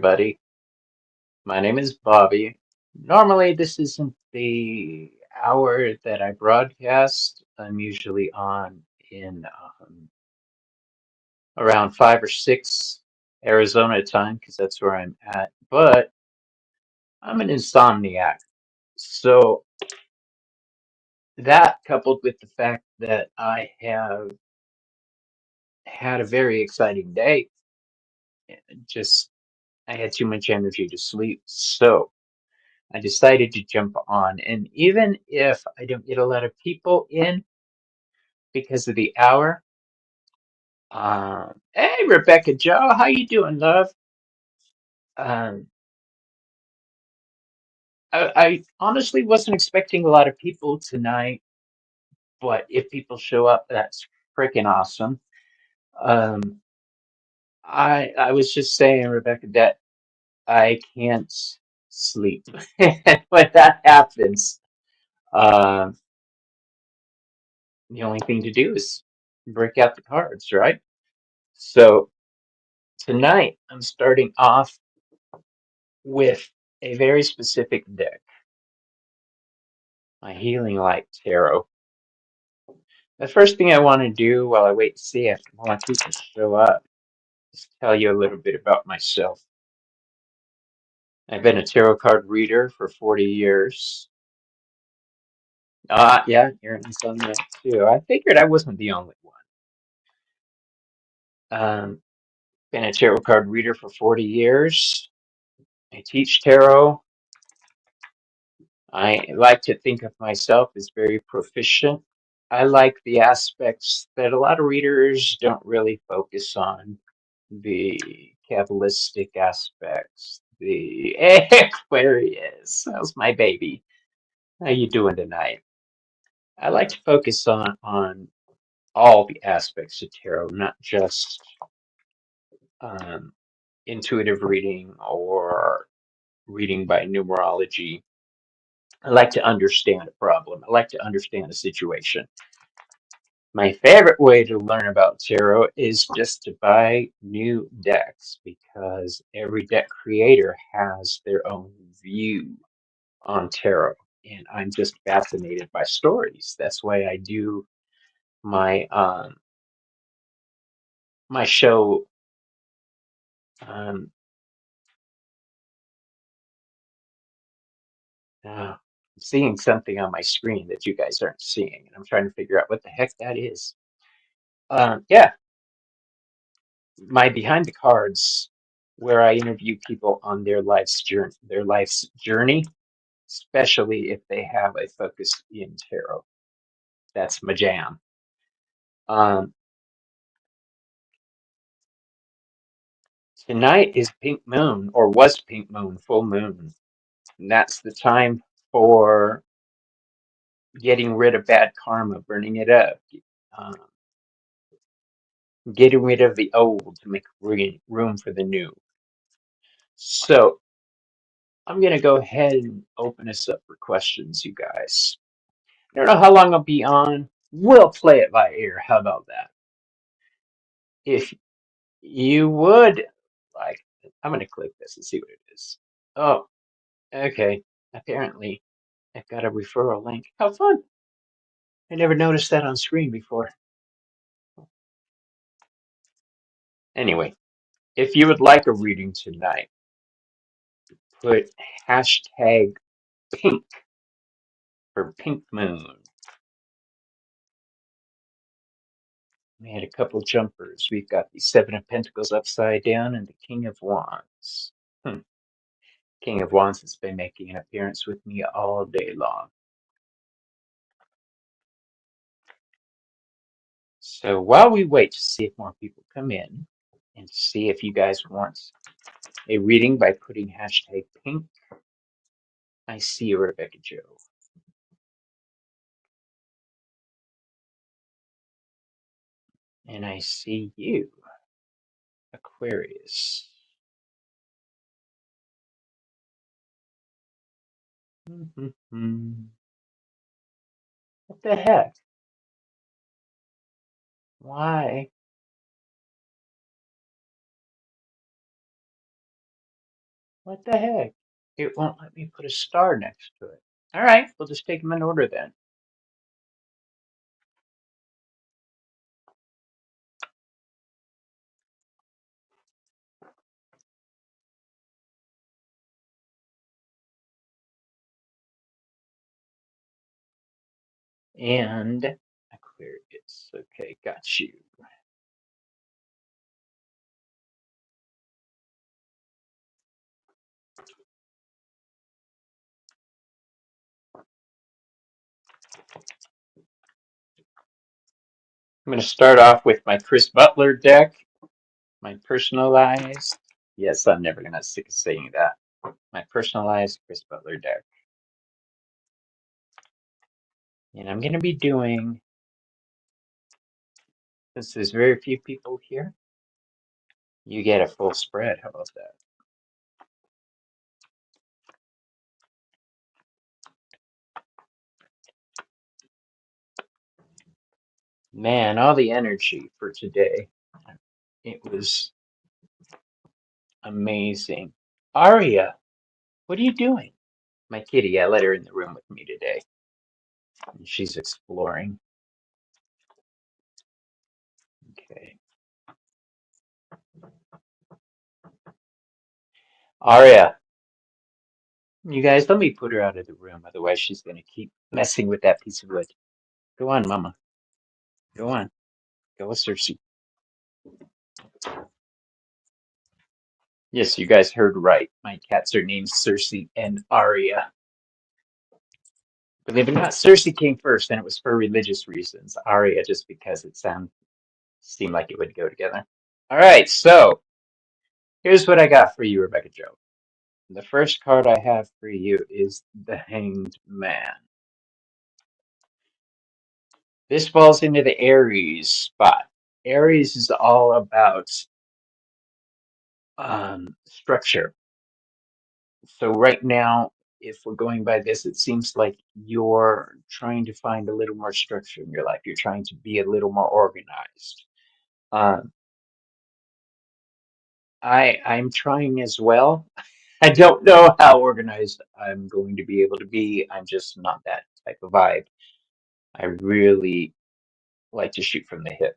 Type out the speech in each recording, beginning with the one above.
everybody. My name is Bobby. Normally, this isn't the hour that I broadcast. I'm usually on in around 5 or 6 Arizona time because that's where I'm at. But I'm an insomniac. So, that coupled with the fact that I have had a very exciting day, just I had too much energy to sleep. So, I decided to jump on, and even if I don't get a lot of people in because of the hour, hey Rebecca Joe, how you doing, love? Um, I honestly wasn't expecting a lot of people tonight, but if people show up, that's freaking awesome. Um, I was just saying, Rebecca, that I can't sleep. When that happens, um, the only thing to do is break out the cards, right? So. Tonight, I'm starting off with a very specific deck, my Healing Light Tarot. The first thing I want to do while I wait to see if more people show up is tell you a little bit about myself. I've been a tarot card reader for 40 years. Yeah, you're in some that too. I figured I wasn't the only one. Been a tarot card reader for 40 years. I teach tarot. I like to think of myself as very proficient. I like the aspects that a lot of readers don't really focus on, the Kabbalistic aspects, the Aquarius. How's my baby? How you doing tonight? I like to focus on all the aspects of tarot, not just um, intuitive reading or reading by numerology. I like to understand a problem. I like to understand a situation. My favorite way to learn about tarot is just to buy new decks because every deck creator has their own view on tarot. And I'm just fascinated by stories. That's why I do my my show. Um, I'm seeing something on my screen that you guys aren't seeing, and I'm trying to figure out what the heck that is. Yeah, my behind the cards, where I interview people on their life's journey, especially if they have a focus in tarot. That's my jam. Um, Tonight is Pink Moon, or was Pink Moon, full moon. And that's the time for getting rid of bad karma, burning it up, um, getting rid of the old to make room for the new. So I'm going to go ahead and open us up for questions, you guys. I don't know how long I'll be on. We'll play it by ear. How about that? If you would like, I'm going to click this and see what it is. Oh, okay. Apparently, I've got a referral link. How fun. I never noticed that on screen before. Anyway, if you would like a reading tonight, put hashtag pink for pink moon. We had a couple jumpers. We've got the Seven of Pentacles upside down and the King of Wands. King of Wands has been making an appearance with me all day long. So while we wait to see if more people come in and see if you guys want a reading by putting hashtag pink, I see you, Rebecca Joe. And I see you, Aquarius. What the heck? Why? What the heck? It won't let me put a star next to it. All right, we'll just take them in order then. And Aquarius. Okay, got you. I'm going to start off with my Chris Butler deck, my personalized. Yes, I'm never going to sick of saying that. My personalized Chris Butler deck. And I'm going to be doing, since there's very few people here, you get a full spread. How about that? Man, all the energy for today. It was amazing. Aria, what are you doing? My kitty, I let her in the room with me today. And she's exploring. Okay. Aria, you guys, let me put her out of the room. Otherwise, she's going to keep messing with that piece of wood. Go on, Mama. Go on. Go with Cersei. Yes, you guys heard right. My cats are named Cersei and Aria. Believe it or not, Cersei came first, and it was for religious reasons. Aria just because it seemed like it would go together. All right, so here's what I got for you, Rebecca Joe. The first card I have for you is the Hanged Man. This falls into the Aries spot. Aries is all about structure. So right now, if we're going by this, it seems like you're trying to find a little more structure in your life. You're trying to be a little more organized. Um, I'm trying as well. I don't know how organized I'm going to be able to be. I'm just not that type of vibe. I really like to shoot from the hip.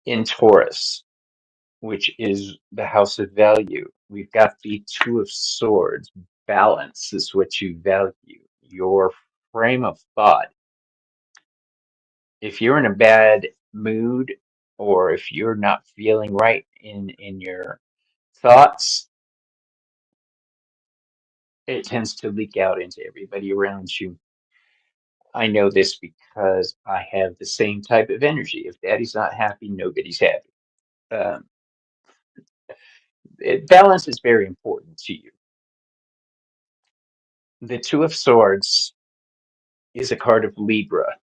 In Taurus, which is the house of value, we've got the Two of Swords. Balance is what you value. Your frame of thought. If you're in a bad mood or if you're not feeling right in your thoughts, it tends to leak out into everybody around you. I know this because I have the same type of energy. If daddy's not happy, nobody's happy. Um, balance is very important to you. The Two of Swords is a card of Libra.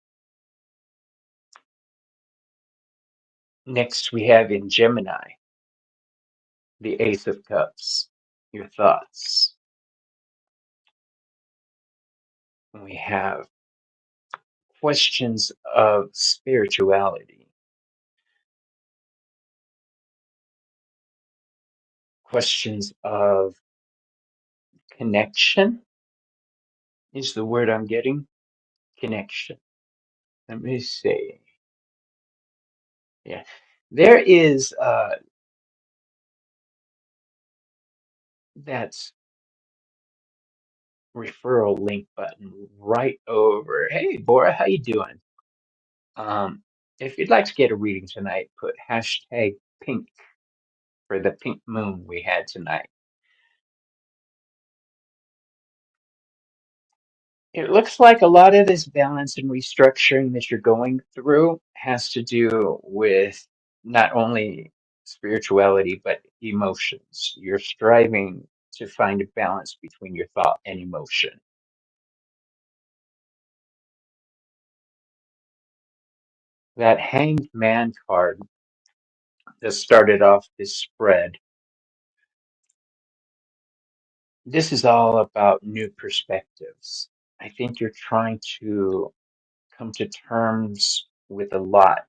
Next, we have in Gemini the Ace of Cups, your thoughts. We have questions of spirituality, questions of connection is the word I'm getting. Connection. Let me see. Yeah, there is that referral link button right over. Hey, Bora, how you doing? If you'd like to get a reading tonight, put hashtag pink for the pink moon we had tonight. It looks like a lot of this balance and restructuring that you're going through has to do with not only spirituality, but emotions. You're striving to find a balance between your thought and emotion. That Hanged Man card that started off this spread, this is all about new perspectives. I think you're trying to come to terms with a lot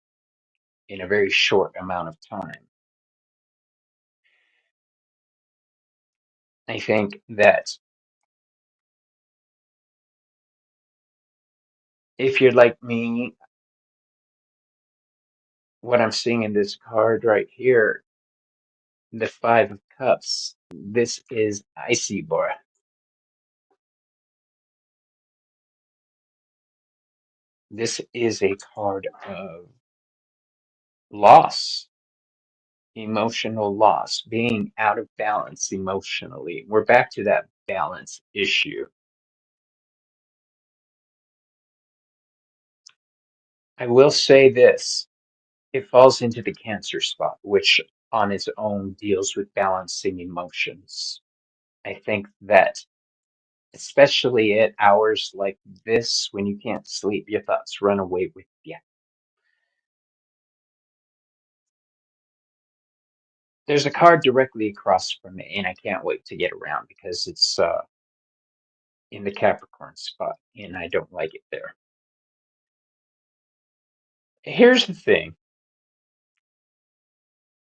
in a very short amount of time. I think that if you're like me, what I'm seeing in this card right here, the Five of Cups, this is icy, boy. This is a card of loss, emotional loss, being out of balance emotionally. We're back to that balance issue. I will say this, it falls into the Cancer spot, which on its own deals with balancing emotions. I think that especially at hours like this when you can't sleep, your thoughts run away with you. There's a card directly across from it, and I can't wait to get around because it's in the Capricorn spot, and I don't like it there. Here's the thing.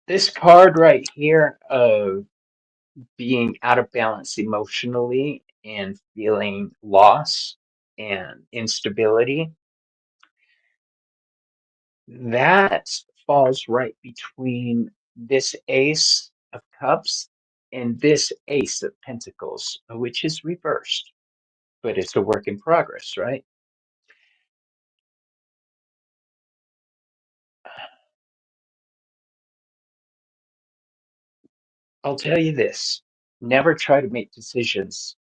This card right here of being out of balance emotionally and feeling loss and instability, that falls right between this Ace of Cups and this Ace of Pentacles, which is reversed, but it's a work in progress, right? I'll tell you this, never try to make decisions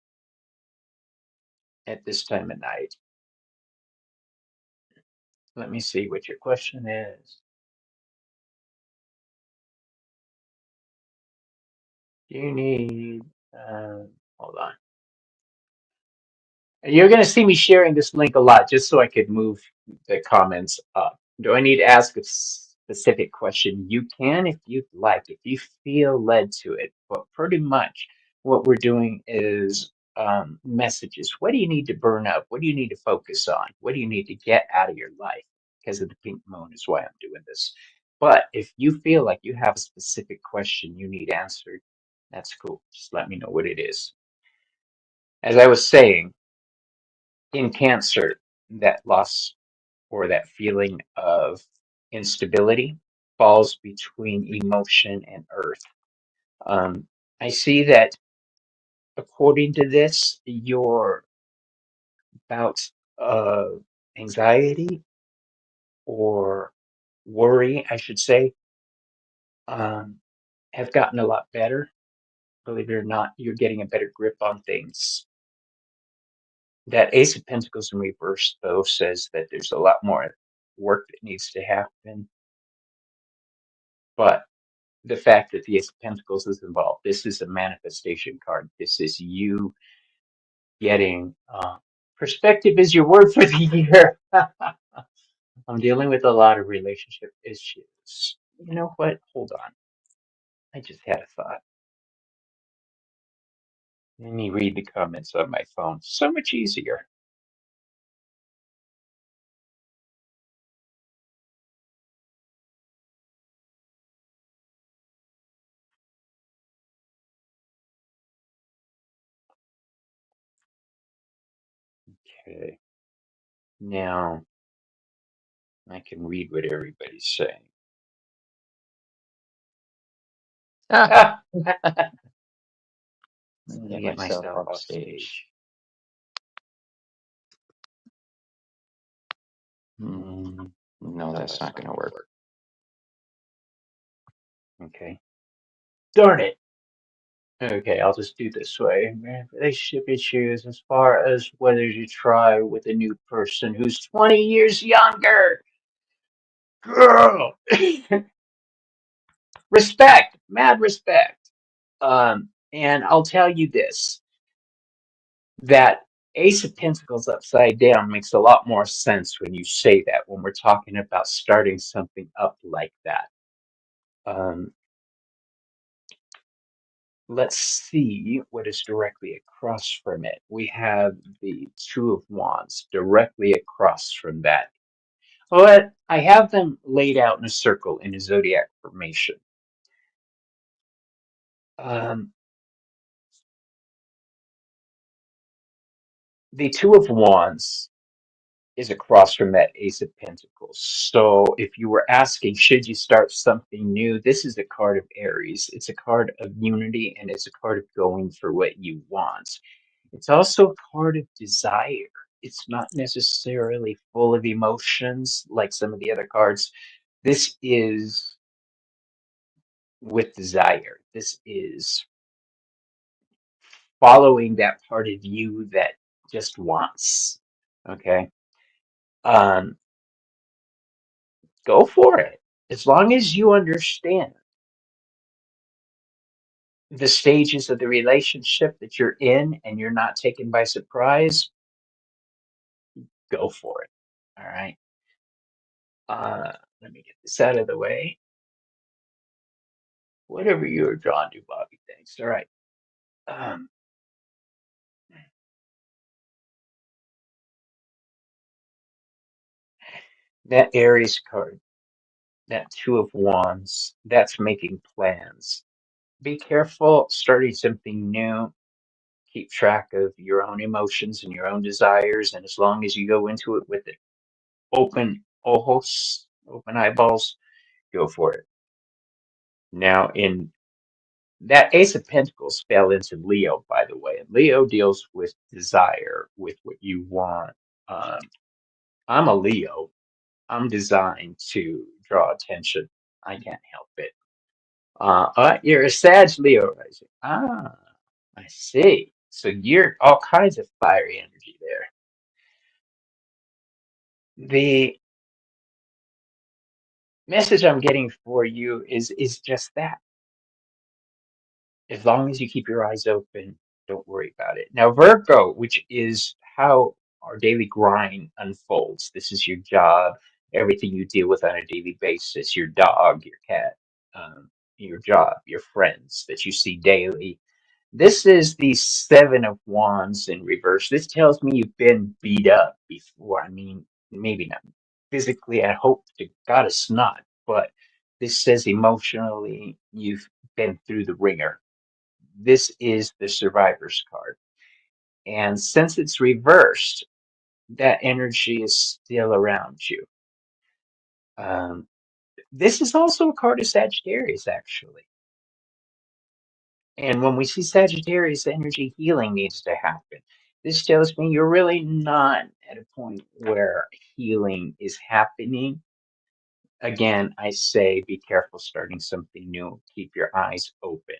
at this time of night. Let me see what your question is. Do you need, hold on. You're going to see me sharing this link a lot just so I could move the comments up. Do I need to ask a specific question? You can if you'd like, if you feel led to it. But pretty much what we're doing is messages. What do you need to burn up? What do you need to focus on? What do you need to get out of your life? Because of the pink moon is why I'm doing this. But if you feel like you have a specific question you need answered, that's cool. Just let me know what it is. As I was saying, in Cancer, that loss or that feeling of instability falls between emotion and earth. I see that according to this, your bouts of anxiety or worry, I should say, um, have gotten a lot better. Believe it or not, you're getting a better grip on things. That Ace of Pentacles in reverse, though, says that there's a lot more work that needs to happen. But the fact that the Ace of Pentacles is involved, this is a manifestation card. This is you getting perspective is your word for the year. I'm dealing with a lot of relationship issues. You know what? Hold on. I just had a thought. Let me read the comments on my phone. So much easier. Okay. Now I can read what everybody's saying. Let me get myself off stage. No, that's not going to work. Okay. Darn it. Okay, I'll just do this way. Relationship issues as far as whether you try with a new person who's 20 years younger. Girl. Respect, mad respect. And I'll tell you this, that Ace of Pentacles upside down makes a lot more sense when you say that, when we're talking about starting something up like that. Let's see what is directly across from it. We have the Two of Wands directly across from that. But I have them laid out in a circle in a zodiac formation. The Two of Wands is across from that Ace of Pentacles. So if you were asking, should you start something new? This is a card of Aries. It's a card of unity and it's a card of going for what you want. It's also a card of desire. It's not necessarily full of emotions like some of the other cards. This is with desire. This is following that part of you that just wants. Okay. Um, Go for it. As long as you understand the stages of the relationship that you're in and you're not taken by surprise, go for it. All right. Let me get this out of the way. Whatever you're drawn to, Bobby. Thanks. All right. Um, that Aries card, that Two of Wands, that's making plans. Be careful starting something new. Keep track of your own emotions and your own desires. And as long as you go into it with it open ojos, open eyeballs, go for it. Now, in that Ace of Pentacles fell into Leo, by the way. And Leo deals with desire, with what you want. Um, I'm a Leo. I'm designed to draw attention. I can't help it. You're a Sag Leo rising. Ah, I see. So you're all kinds of fiery energy there. The message I'm getting for you is just that. As long as you keep your eyes open, don't worry about it. Now, Virgo, which is how our daily grind unfolds. This is your job, everything you deal with on a daily basis, your dog, your cat, your job, your friends that you see daily. This is the Seven of Wands in reverse. This tells me you've been beat up before. I mean, maybe not physically. I hope to God it's not, but this says emotionally you've been through the ringer. This is the survivor's card. And since it's reversed, that energy is still around you. Um, this is also a card of Sagittarius, actually. And when we see Sagittarius energy, healing needs to happen. This tells me you're really not at a point where healing is happening. Again, I say be careful starting something new. Keep your eyes open.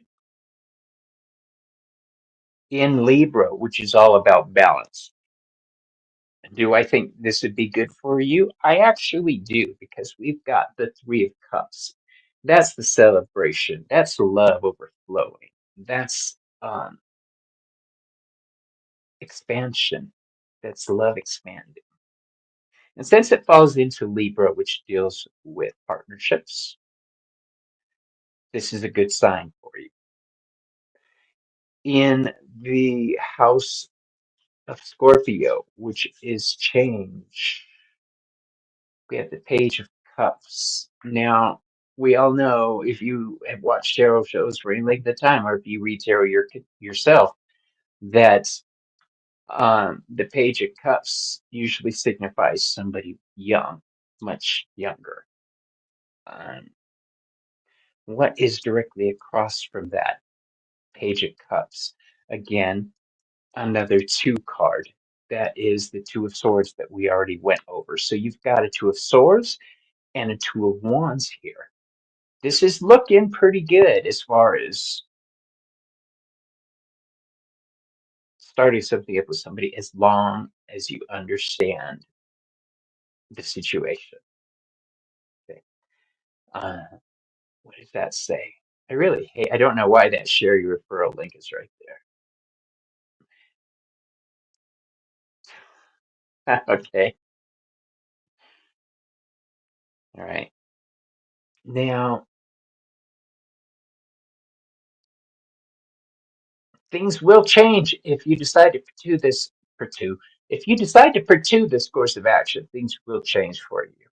In Libra, which is all about balance, do I think this would be good for you? I actually do, because we've got the Three of Cups. That's the celebration. That's love overflowing. That's expansion. That's love expanding. And since it falls into Libra, which deals with partnerships, this is a good sign for you. In the house of Scorpio, which is change, we have the Page of Cups. Now, we all know, if you have watched tarot shows for any length of time, or if you read tarot yourself, that the Page of Cups usually signifies somebody young, much younger. Um, what is directly across from that Page of Cups? Again, another two card. That is the Two of Swords that we already went over. So you've got a Two of Swords and a Two of Wands here. This is looking pretty good as far as starting something up with somebody, as long as you understand the situation. Okay. Uh, what does that say? I really hate, I don't know why that share your referral link is right there. Okay. All right. Now, things will change if you decide to pursue. If you decide to pursue this course of action, things will change for you.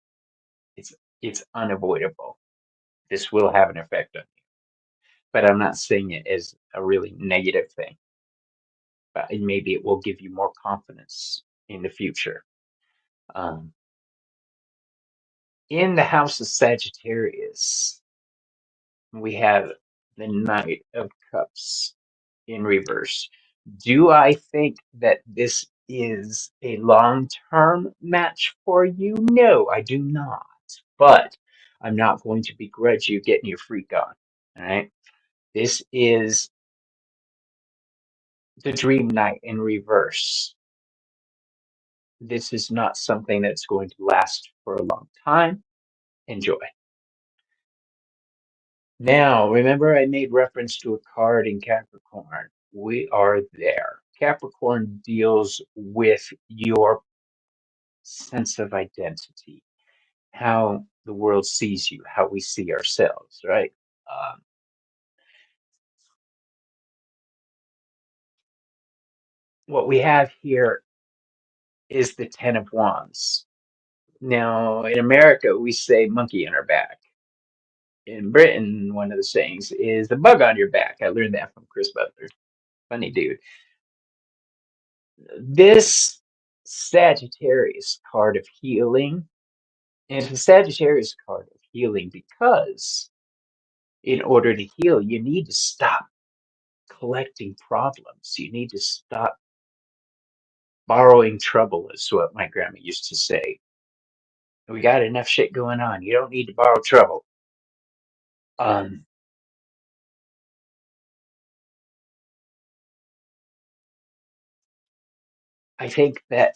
It's it's unavoidable. This will have an effect on you. But I'm not saying it as a really negative thing. and maybe it will give you more confidence in the future. Um, in the house of Sagittarius, we have the Knight of Cups in reverse. Do I think that this is a long-term match for you? No, I do not. But I'm not going to begrudge you getting your freak on. All right. This is the Dream Knight in reverse. This is not something that's going to last for a long time. Enjoy. Now, remember I made reference to a card in Capricorn. We are there. Capricorn deals with your sense of identity, how the world sees you, how we see ourselves, right? Um, what we have here is the Ten of Wands. Now, in America, we say monkey on our back. In Britain, one of the sayings is the bug on your back. I learned that from Chris Butler. Funny dude. This Sagittarius card of healing, and it's a Sagittarius card of healing because in order to heal, you need to stop collecting problems. You need to stop borrowing trouble, is what my grandma used to say. We got enough shit going on. You don't need to borrow trouble. Um, I think that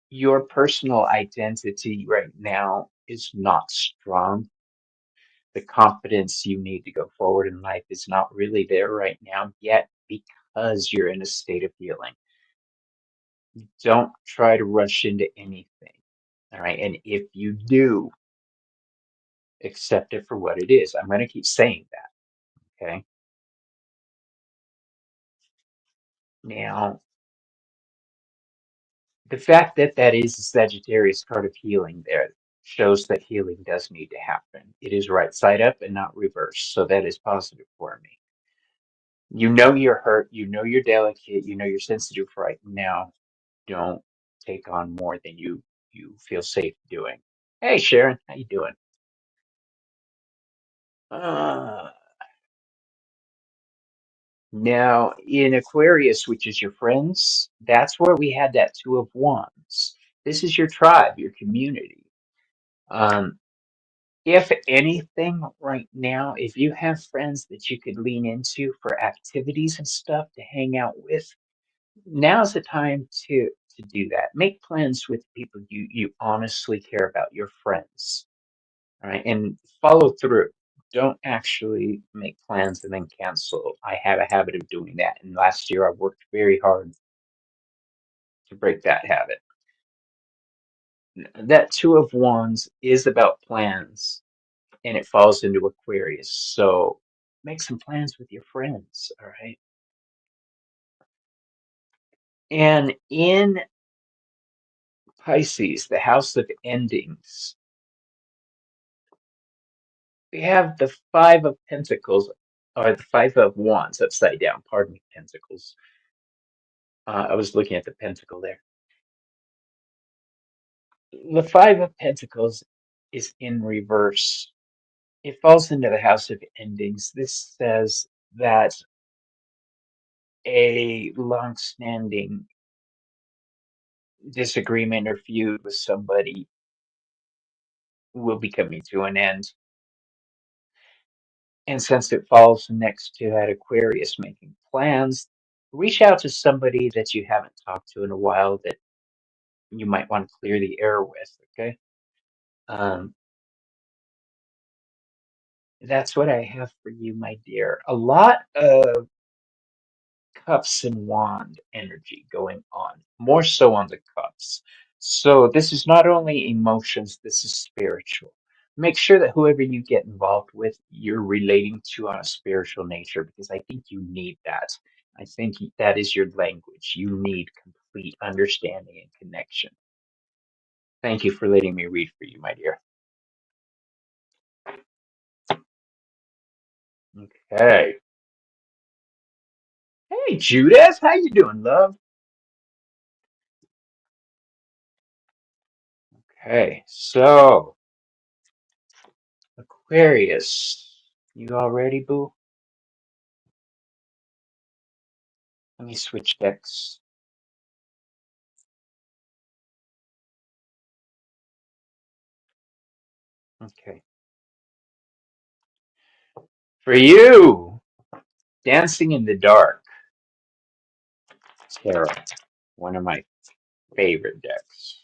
your personal identity right now is not strong. The confidence you need to go forward in life is not really there right now yet because you're in a state of healing. Don't try to rush into anything. All right. And if you do, accept it for what it is. I'm going to keep saying that. Okay. Now, the fact that that is a Sagittarius card of healing there shows that healing does need to happen. It is right side up and not reverse. So that is positive for me. You know you're hurt. You know you're delicate. You know you're sensitive right now. Don't take on more than you feel safe doing. Hey Sharon, how you doing? Uh, Now in Aquarius, which is your friends, that's where we had that Two of Wands. This is your tribe, your community. Um, if anything, right now, if you have friends that you could lean into for activities and stuff to hang out with, now's the time to do that. Make plans with people you honestly care about, your friends. All right, and follow through. Don't actually make plans and then cancel. I have a habit of doing that, and last year I worked very hard to break that habit. That Two of Wands is about plans, and it falls into Aquarius. So make some plans with your friends, all right? And in Pisces, the house of endings, we have the Five of Pentacles, or the Five of Wands upside down. Pardon me, Pentacles. I was looking at the pentacle there. The Five of Pentacles is in reverse. It falls into the house of endings. This says that a long-standing disagreement or feud with somebody will be coming to an end. And since it falls next to that Aquarius making plans, reach out to somebody that you haven't talked to in a while that you might want to clear the air with, okay? Um, that's what I have for you, my dear. A lot of cups and wand energy going on, more so on the cups. So this is not only emotions, this is spiritual. Make sure that whoever you get involved with, you're relating to on a spiritual nature because I think you need that. I think that is your language. You need complete understanding and connection. Thank you for letting me read for you, my dear. Okay. Hey, Judas, how you doing, love? Okay, so Aquarius, you all ready, boo? Let me switch decks. Okay. For you, Dancing in the Dark, Tarot, one of my favorite decks.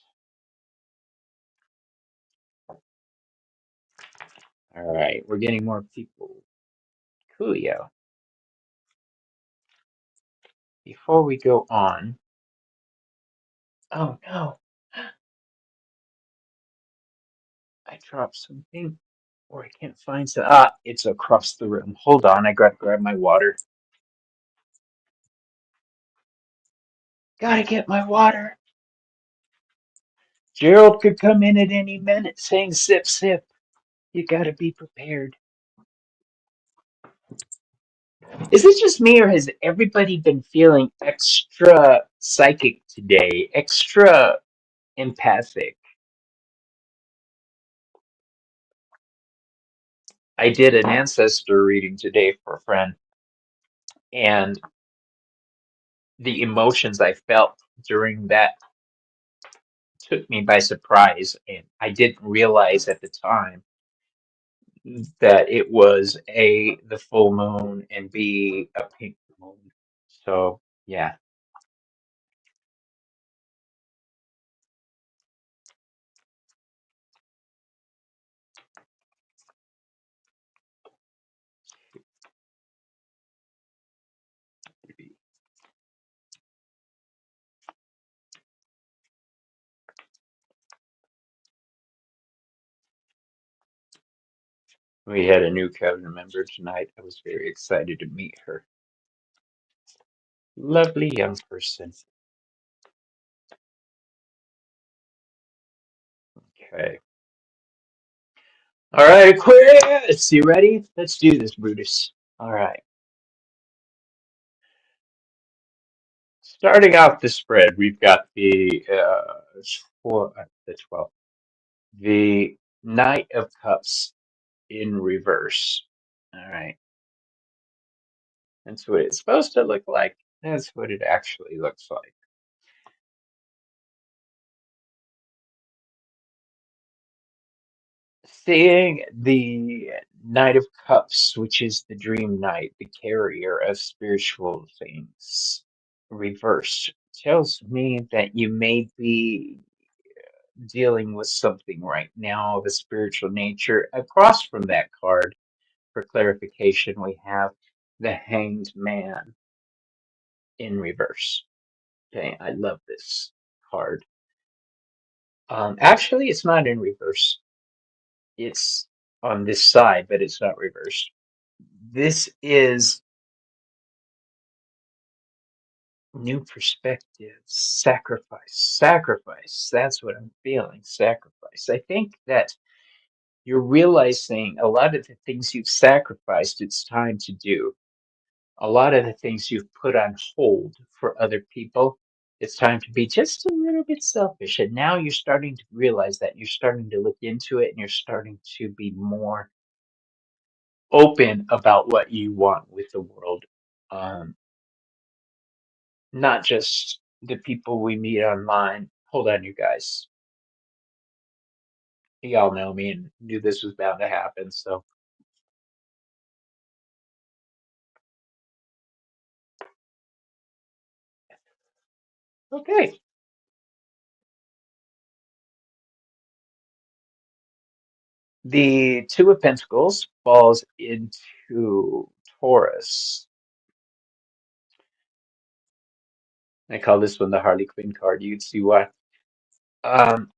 All right, we're getting more people. Coolio. Before we go on, oh no, I dropped something, or I can't find some. Ah, it's across the room. Hold on, I gotta grab my water. Gotta get my water. Gerald could come in at any minute saying sip, sip. You gotta be prepared. Is it just me, or has everybody been feeling extra psychic today? Extra empathic? I did an ancestor reading today for a friend, and the emotions I felt during that took me by surprise, and I didn't realize at the time that it was A, the full moon, and B, a pink moon. So yeah, we had a new cabinet member tonight. I was very excited to meet her. Lovely young person. Okay. All right, Aquarius, you ready? Let's do this, Brutus. All right. Starting off the spread, we've got the 12th, the Knight of Cups in reverse. All right. That's what it's supposed to look like. That's what it actually looks like. Seeing the Knight of Cups, which is the Dream Knight, the carrier of spiritual things, reversed, tells me that you may be dealing with something right now of a spiritual nature. Across from that card, for clarification, we have the Hanged Man in reverse. Okay, I love this card. Actually, it's not in reverse. It's on this side, but it's not reversed. This is new perspective, sacrifice, sacrifice. That's what I'm feeling, sacrifice. I think that you're realizing a lot of the things you've sacrificed, it's time to do. A lot of the things you've put on hold for other people, it's time to be just a little bit selfish. And now you're starting to realize that you're starting to look into it and you're starting to be more open about what you want with the world. Um, Not just the people we meet online. Hold on, you guys. Y'all know me and knew this was bound to happen. So, okay. The Two of Pentacles falls into Taurus. I call this one the Harley Quinn card. You'd see why. Um,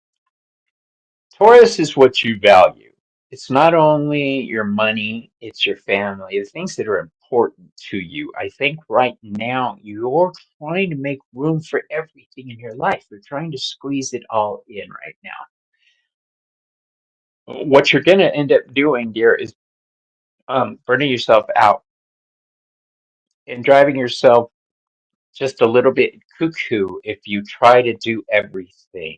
Taurus is what you value. It's not only your money, it's your family, the things that are important to you. I think right now you're trying to make room for everything in your life. You're trying to squeeze it all in right now. What you're going to end up doing, dear, is burning yourself out and driving yourself. just a little bit cuckoo if you try to do everything.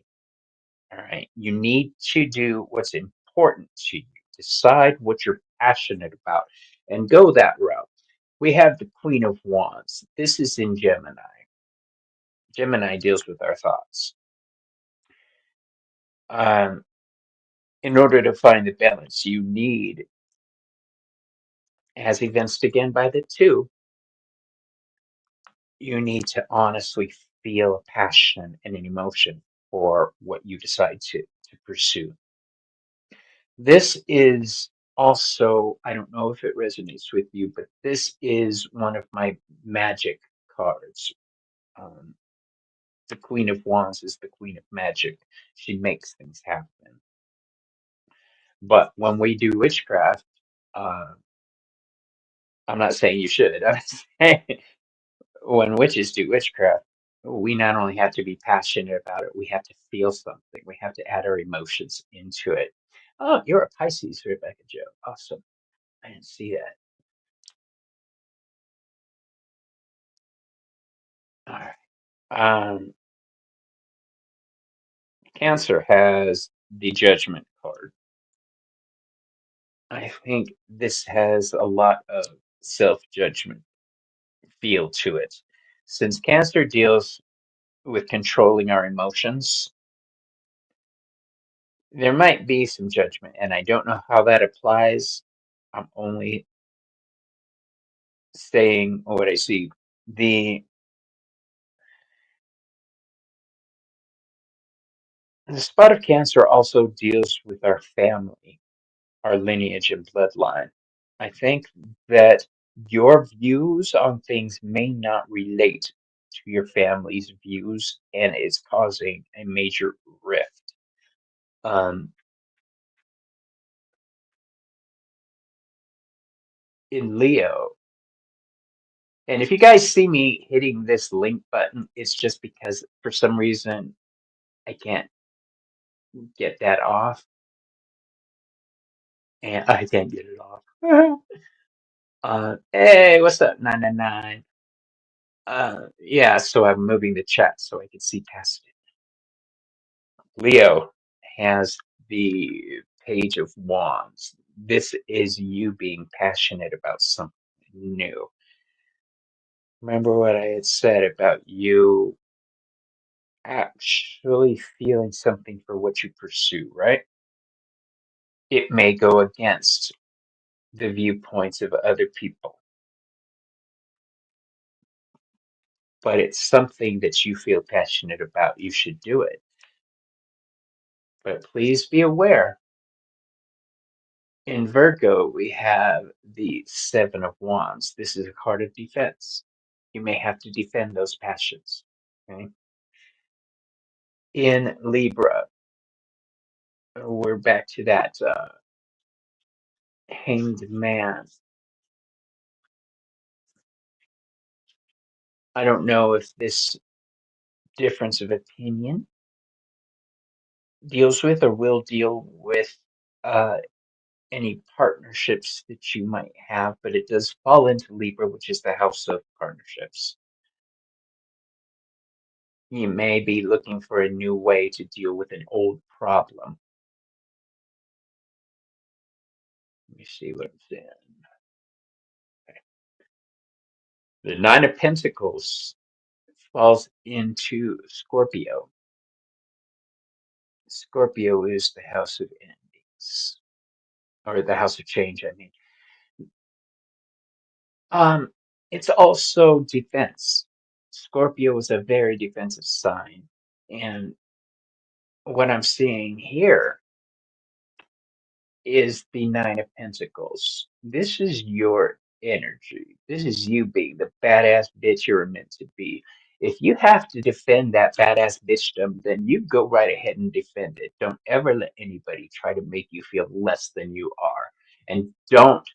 All right. You need to do what's important to you. Decide what you're passionate about and go that route. We have the Queen of Wands. This is in Gemini. Gemini deals with our thoughts. Um, in order to find the balance, you need, as evinced again by the two, you need to honestly feel a passion and an emotion for what you decide to pursue. This is also, I don't know if it resonates with you, but this is one of my magic cards. Um, the Queen of Wands is the Queen of Magic. She makes things happen. But when we do witchcraft, uh, I'm not saying you should. I'm saying when witches do witchcraft, we not only have to be passionate about it, we have to feel something. We have to add our emotions into it. Oh, you're a Pisces, Rebecca Joe. Awesome. I didn't see that. All right. Cancer has the Judgment card. I think this has a lot of self-judgment feel to it. Since Cancer deals with controlling our emotions, there might be some judgment, and I don't know how that applies. I'm only saying what I see. The spot of Cancer also deals with our family, our lineage and bloodline. I think that your views on things may not relate to your family's views, and it's causing a major rift. Um, in Leo, and if you guys see me hitting this link button, it's just because for some reason I can't get that off, and I can't get it off. Hey, what's up, 999? Yeah, so I'm moving the chat so I can see past it. Leo has the Page of Wands. This is you being passionate about something new. Remember what I had said about you actually feeling something for what you pursue, right? It may go against the viewpoints of other people, but it's something that you feel passionate about. You should do it. But please be aware, in Virgo, we have the Seven of Wands. This is a card of defense. You may have to defend those passions. Okay? In Libra, we're back to that hanged man. I don't know if this difference of opinion deals with or will deal with uh, any partnerships that you might have, but it does fall into Libra, which is the house of partnerships. You may be looking for a new way to deal with an old problem. Let me see what I'm saying. Okay. The Nine of Pentacles falls into Scorpio. Scorpio is the house of endings, or the house of change, I mean. Um, it's also defense. Scorpio is a very defensive sign. And what I'm seeing here is the Nine of Pentacles. This is your energy. This is you being the badass bitch you're meant to be. If you have to defend that badass bitchdom, then you go right ahead and defend it. Don't ever let anybody try to make you feel less than you are. And don't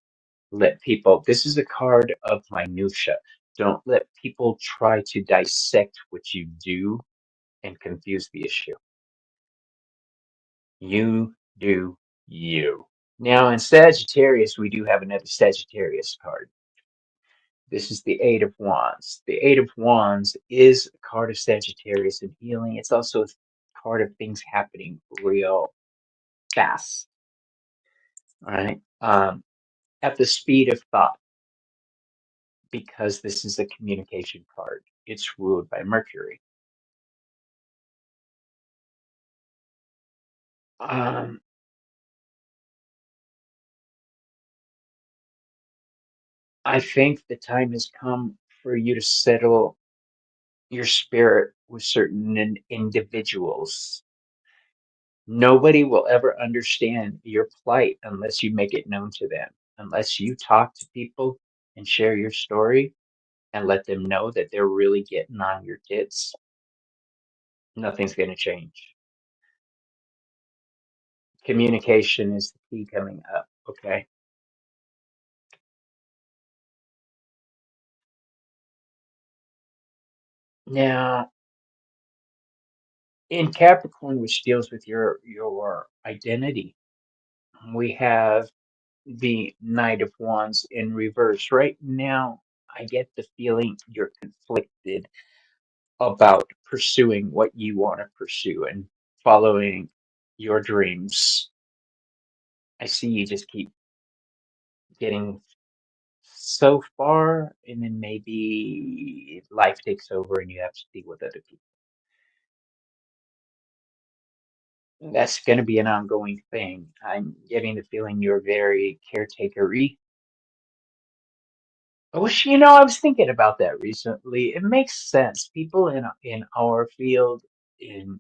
let people, this is a card of minutia. Don't let people try to dissect what you do and confuse the issue. You do you. Now in Sagittarius, we do have another Sagittarius card. This is the Eight of Wands. The Eight of Wands is a card of Sagittarius and healing. It's also a card of things happening real fast. All right. At the speed of thought, because this is a communication card. It's ruled by Mercury. Um, I think the time has come for you to settle your spirit with certain individuals. Nobody will ever understand your plight unless you make it known to them, unless you talk to people and share your story and let them know that they're really getting on your tits. Nothing's going to change. Communication is the key coming up, okay? Now, in Capricorn, which deals with your identity, we have the Knight of Wands in reverse. Right now, I get the feeling you're conflicted about pursuing what you want to pursue and following your dreams. I see you just keep getting so far, and then maybe life takes over and you have to deal with other people. That's going to be an ongoing thing. I'm getting the feeling you're very caretaker-y. Which, I was thinking about that recently. It makes sense. People in our field, in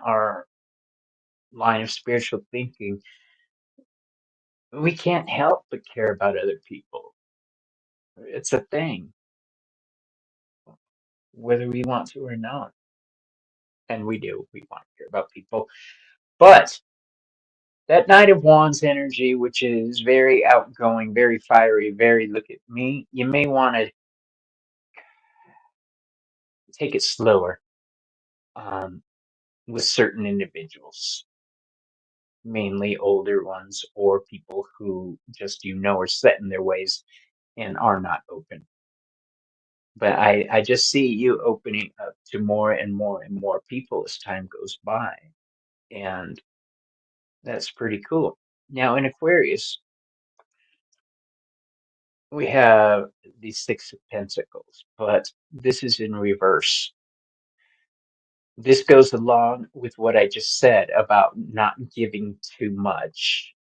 our line of spiritual thinking, we can't help but care about other people. It's a thing, whether we want to or not. And we do. We want to care about people. But that Knight of Wands energy, which is very outgoing, very fiery, very look at me, you may want to take it slower um, with certain individuals, mainly older ones or people who just are set in their ways and are not open. But I just see you opening up to more and more and more people as time goes by. And that's pretty cool. Now in Aquarius, we have the Six of Pentacles, but this is in reverse. This goes along with what I just said about not giving too much.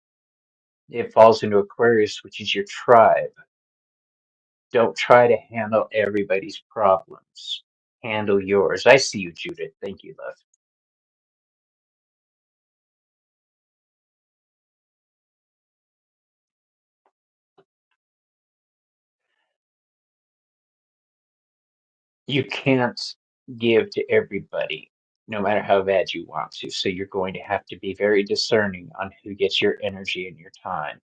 It falls into Aquarius, which is your tribe. Don't try to handle everybody's problems. Handle yours. I see you, Judith. Thank you, love. You can't give to everybody, no matter how bad you want to. So you're going to have to be very discerning on who gets your energy and your time.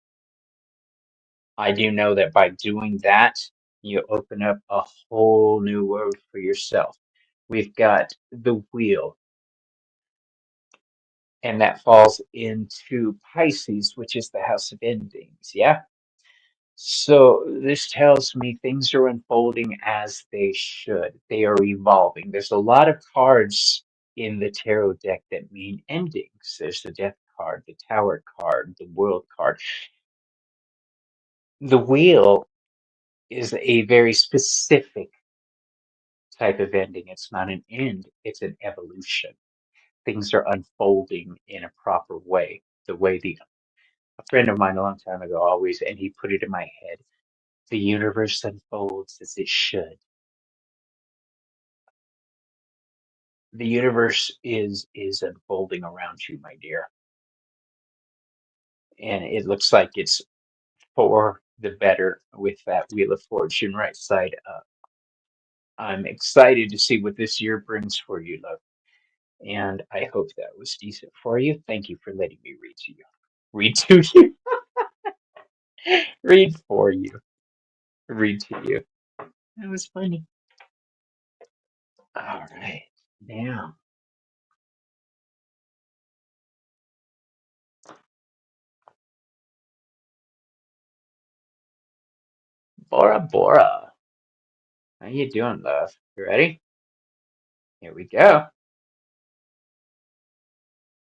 I do know that by doing that, you open up a whole new world for yourself. We've got the wheel, and that falls into Pisces, which is the house of endings. Yeah. So this tells me things are unfolding as they should. They are evolving. There's a lot of cards in the tarot deck that mean endings. There's the death card, the tower card, the world card. The wheel is a very specific type of ending. It's not an end, it's an evolution. Things are unfolding in a proper way. The way a friend of mine a long time ago always, and he put it in my head, the universe unfolds as it should. The universe is unfolding around you, my dear, and it looks like it's for the better with that Wheel of Fortune right side up. I'm excited to see what this year brings for you, love, and I hope that was decent for you. Thank you for letting me read to you. Read to you. Read for you. Read to you. That was funny. All right. Now, Bora Bora. How you doing, love? You ready? Here we go.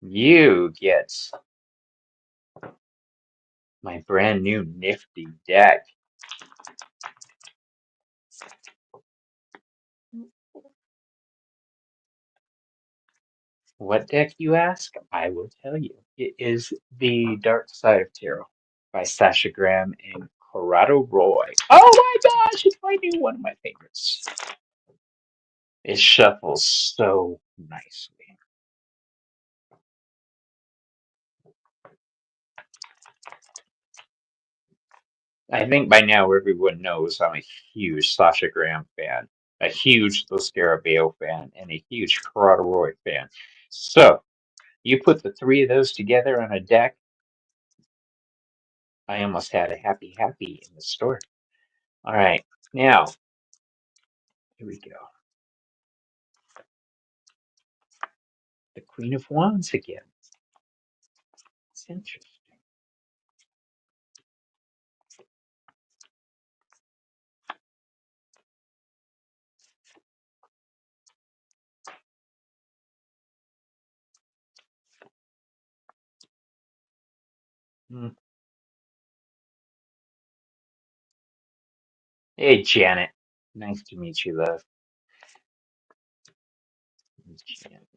You get my brand new nifty deck. What deck, you ask? I will tell you. It is the Dark Side of Tarot by Sasha Graham and Corrado Roi. Oh my gosh, it's my new one of my favorites. It shuffles so nicely. I think by now everyone knows I'm a huge Sasha Graham fan, a huge Los Scarabeo fan, and a huge Corrado Roi fan. So, you put the three of those together on a deck, I almost had a happy in the store. All right, now, here we go. The Queen of Wands again. It's interesting. Hmm. Hey, Janet. Nice to meet you, love. Janet.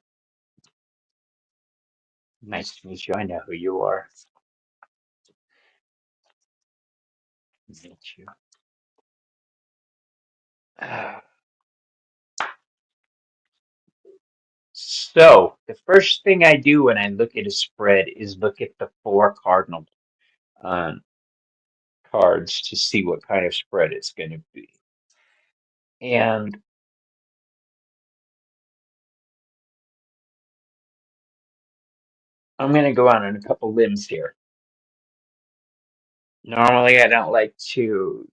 Nice to meet you. I know who you are. Meet you. Ah. So, the first thing I do when I look at a spread is look at the four cardinal um, cards to see what kind of spread it's going to be. And I'm going to go out on a couple limbs here. Normally, I don't like to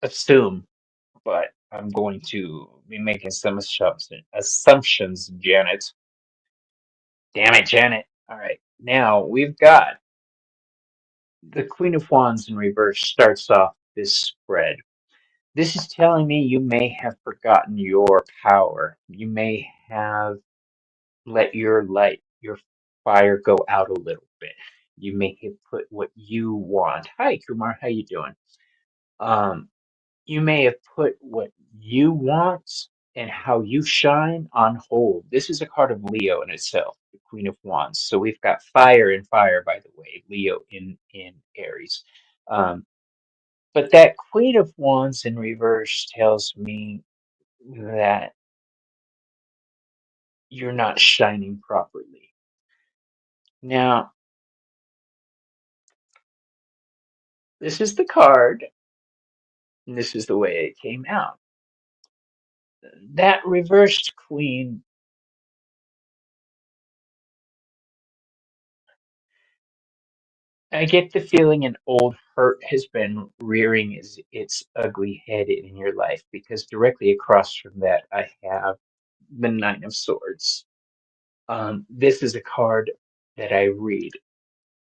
assume, but I'm going to be making some assumptions, Janet. Damn it, Janet. All right, now we've got the Queen of Wands in reverse starts off this spread. This is telling me you may have forgotten your power. You may have let your light, your fire go out a little bit. You may have put what you want. Hi, Kumar. How you doing? Um, you may have put what you want and how you shine on hold. This is a card of Leo in itself, the Queen of Wands. So we've got fire and fire, by the way, Leo in Aries. Um, but that Queen of Wands in reverse tells me that you're not shining properly. Now, this is the card, and this is the way it came out. That reversed queen, I get the feeling an old hurt has been rearing its ugly head in your life because directly across from that, I have the Nine of Swords. This is a card that I read.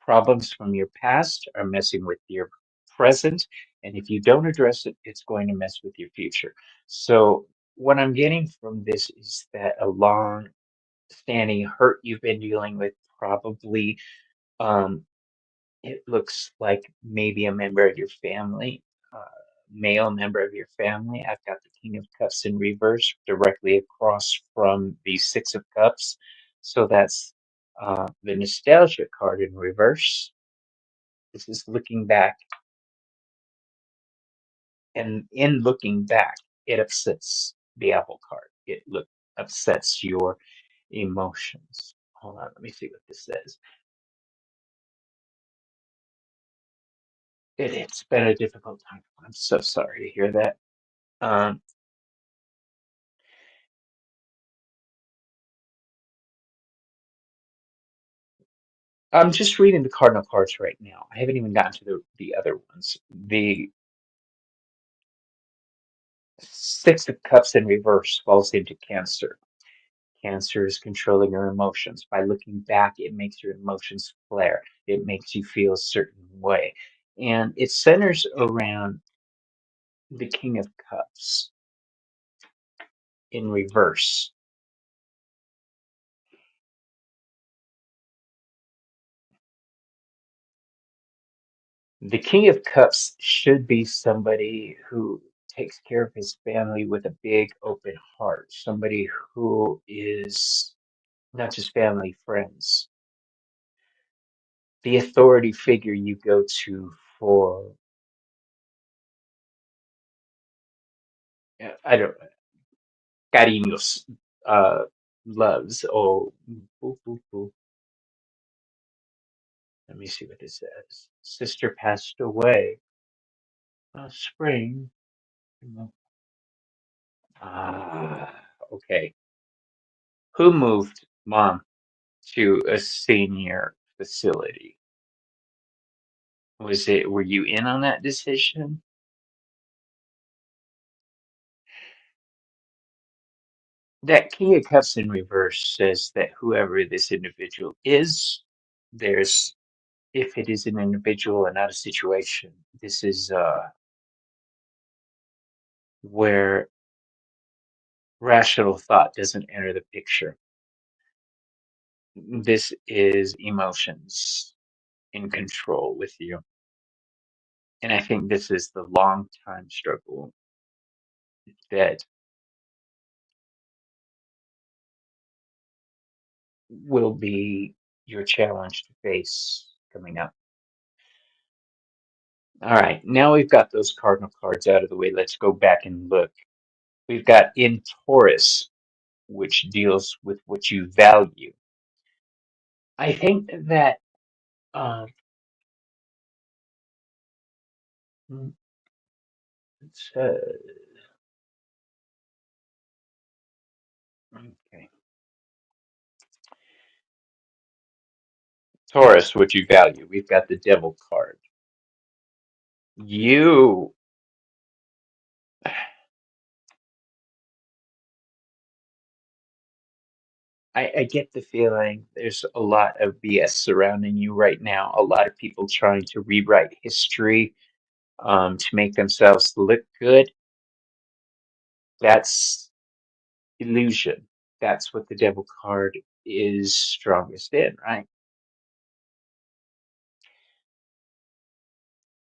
Problems from your past are messing with your present, and if you don't address it, it's going to mess with your future. So, what I'm getting from this is that a long standing hurt you've been dealing with probably um, it looks like maybe a member of your family, male member of your family. I've got the King of Cups in reverse directly across from the Six of Cups. So that's the nostalgia card in reverse. This is looking back, and in looking back, it upsets the Apple card. Upsets your emotions. Hold on, let me see what this says. It's been a difficult time. I'm so sorry to hear that. Um, I'm just reading the cardinal cards right now. I haven't even gotten to the other ones. The Six of Cups in reverse falls into Cancer. Cancer is controlling your emotions. By looking back, it makes your emotions flare. It makes you feel a certain way. And it centers around the King of Cups in reverse. The King of Cups should be somebody who takes care of his family with a big open heart, somebody who is not just family, friends, the authority figure you go to for, I don't cariños, loves. Oh, boo, boo, boo. Let me see what this says. Sister passed away. Spring. Okay. Who moved mom to a senior facility? Were you in on that decision? That King of Cups in reverse says that whoever this individual is, there's, if it is an individual and not a situation, this is where rational thought doesn't enter the picture. This is emotions in control with you. And I think this is the long time struggle that will be your challenge to face coming up. All right, now we've got those cardinal cards out of the way. Let's go back and look. We've got in Taurus, which deals with what you value. I think that um, it's, okay. Taurus, what you value. We've got the Devil card. You, I get the feeling there's a lot of BS surrounding you right now. A lot of people trying to rewrite history to make themselves look good. That's illusion. That's what the Devil card is strongest in, right?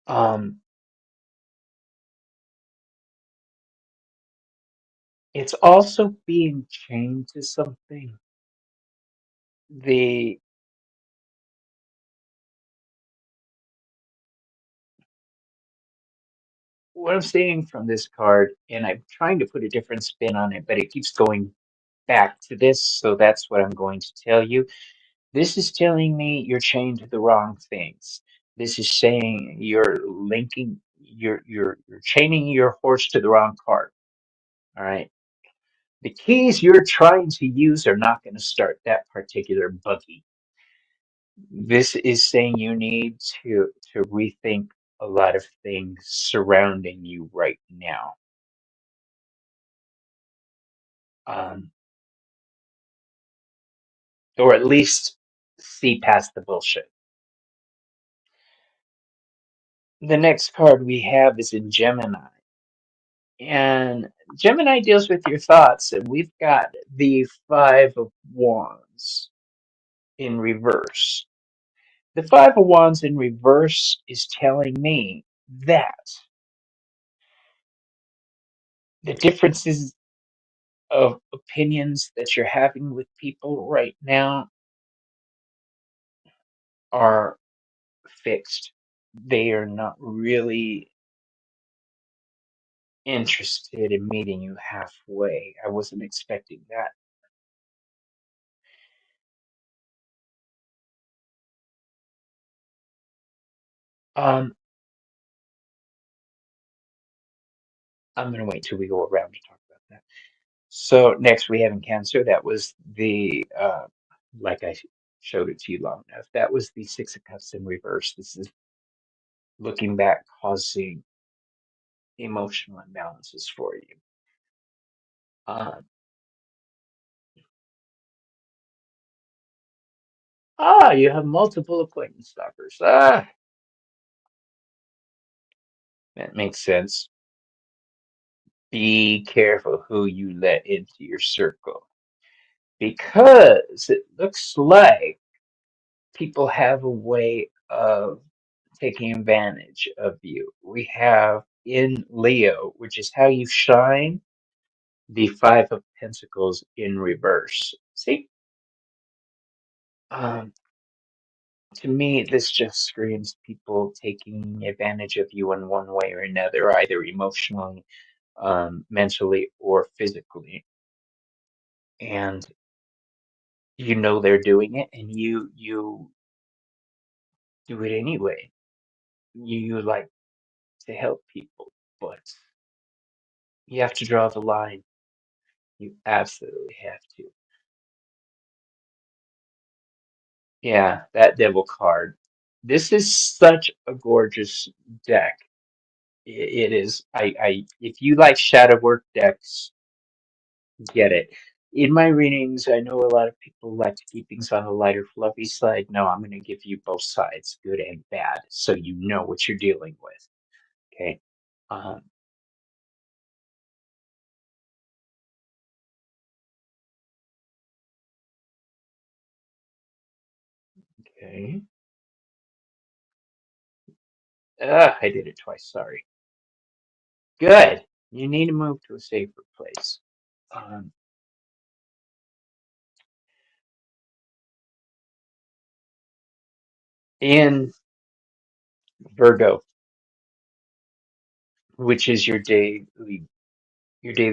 Um, it's also being chained to something. The What I'm seeing from this card, and I'm trying to put a different spin on it, but it keeps going back to this, so that's what I'm going to tell you. This is telling me you're chained to the wrong things. This is saying you're chaining your horse to the wrong cart. All right. The keys you're trying to use are not going to start that particular buggy. This is saying you need to rethink a lot of things surrounding you right now. Um, or at least see past the bullshit. The next card we have is in Gemini. And Gemini deals with your thoughts, and we've got the Five of Wands in reverse. The Five of Wands in reverse is telling me that the differences of opinions that you're having with people right now are fixed. They are not really interested in meeting you halfway. I wasn't expecting that. Um, I'm gonna wait till we go around to talk about that. So next we have in Cancer, that was the like I showed it to you long enough. That was the Six of Cups in reverse. This is looking back, causing emotional imbalances for you. Uh, you have multiple acquaintance stalkers. That makes sense. Be careful who you let into your circle because it looks like people have a way of taking advantage of you. We have in Leo, which is how you shine, the Five of Pentacles in reverse. See, um, to me, this just screams people taking advantage of you in one way or another, either emotionally, mentally, or physically. And you know they're doing it, and you do it anyway. You like to help people, but you have to draw the line. You absolutely have to. Yeah, that devil card. This is such a gorgeous deck. It is. If you like shadow work decks, get it. In my readings, I know a lot of people like to keep things on the lighter, fluffy side. No, I'm going to give you both sides, good and bad, so you know what you're dealing with. Okay. Um, okay. I did it twice. Sorry. Good. You need to move to a safer place. Um, in Virgo, which is your daily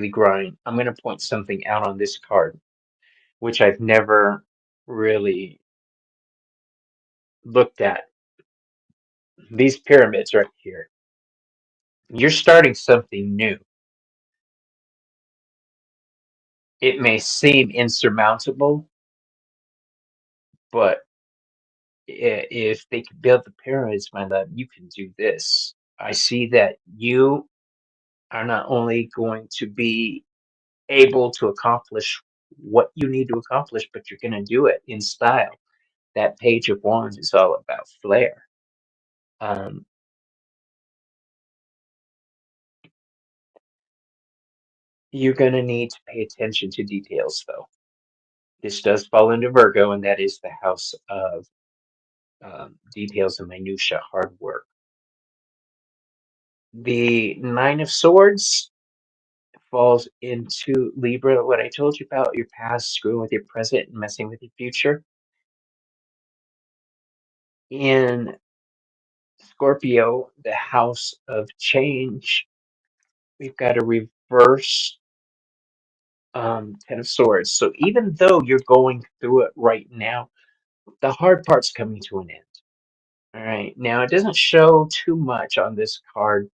grind, I'm going to point something out on this card, which I've never really looked at. These pyramids right here. You're starting something new. It may seem insurmountable, but if they can build the pyramids, my love, you can do this. I see that you are not only going to be able to accomplish what you need to accomplish, but you're going to do it in style. That Page of Wands is all about flair. Um, you're going to need to pay attention to details, though. This does fall into Virgo, and that is the house of details and minutia, hard work. The Nine of Swords falls into Libra. What I told you about your past screwing with your present and messing with your future. In Scorpio, the house of change, we've got a reverse Ten of Swords. So even though you're going through it right now, the hard part's coming to an end. All right. Now it doesn't show too much on this card,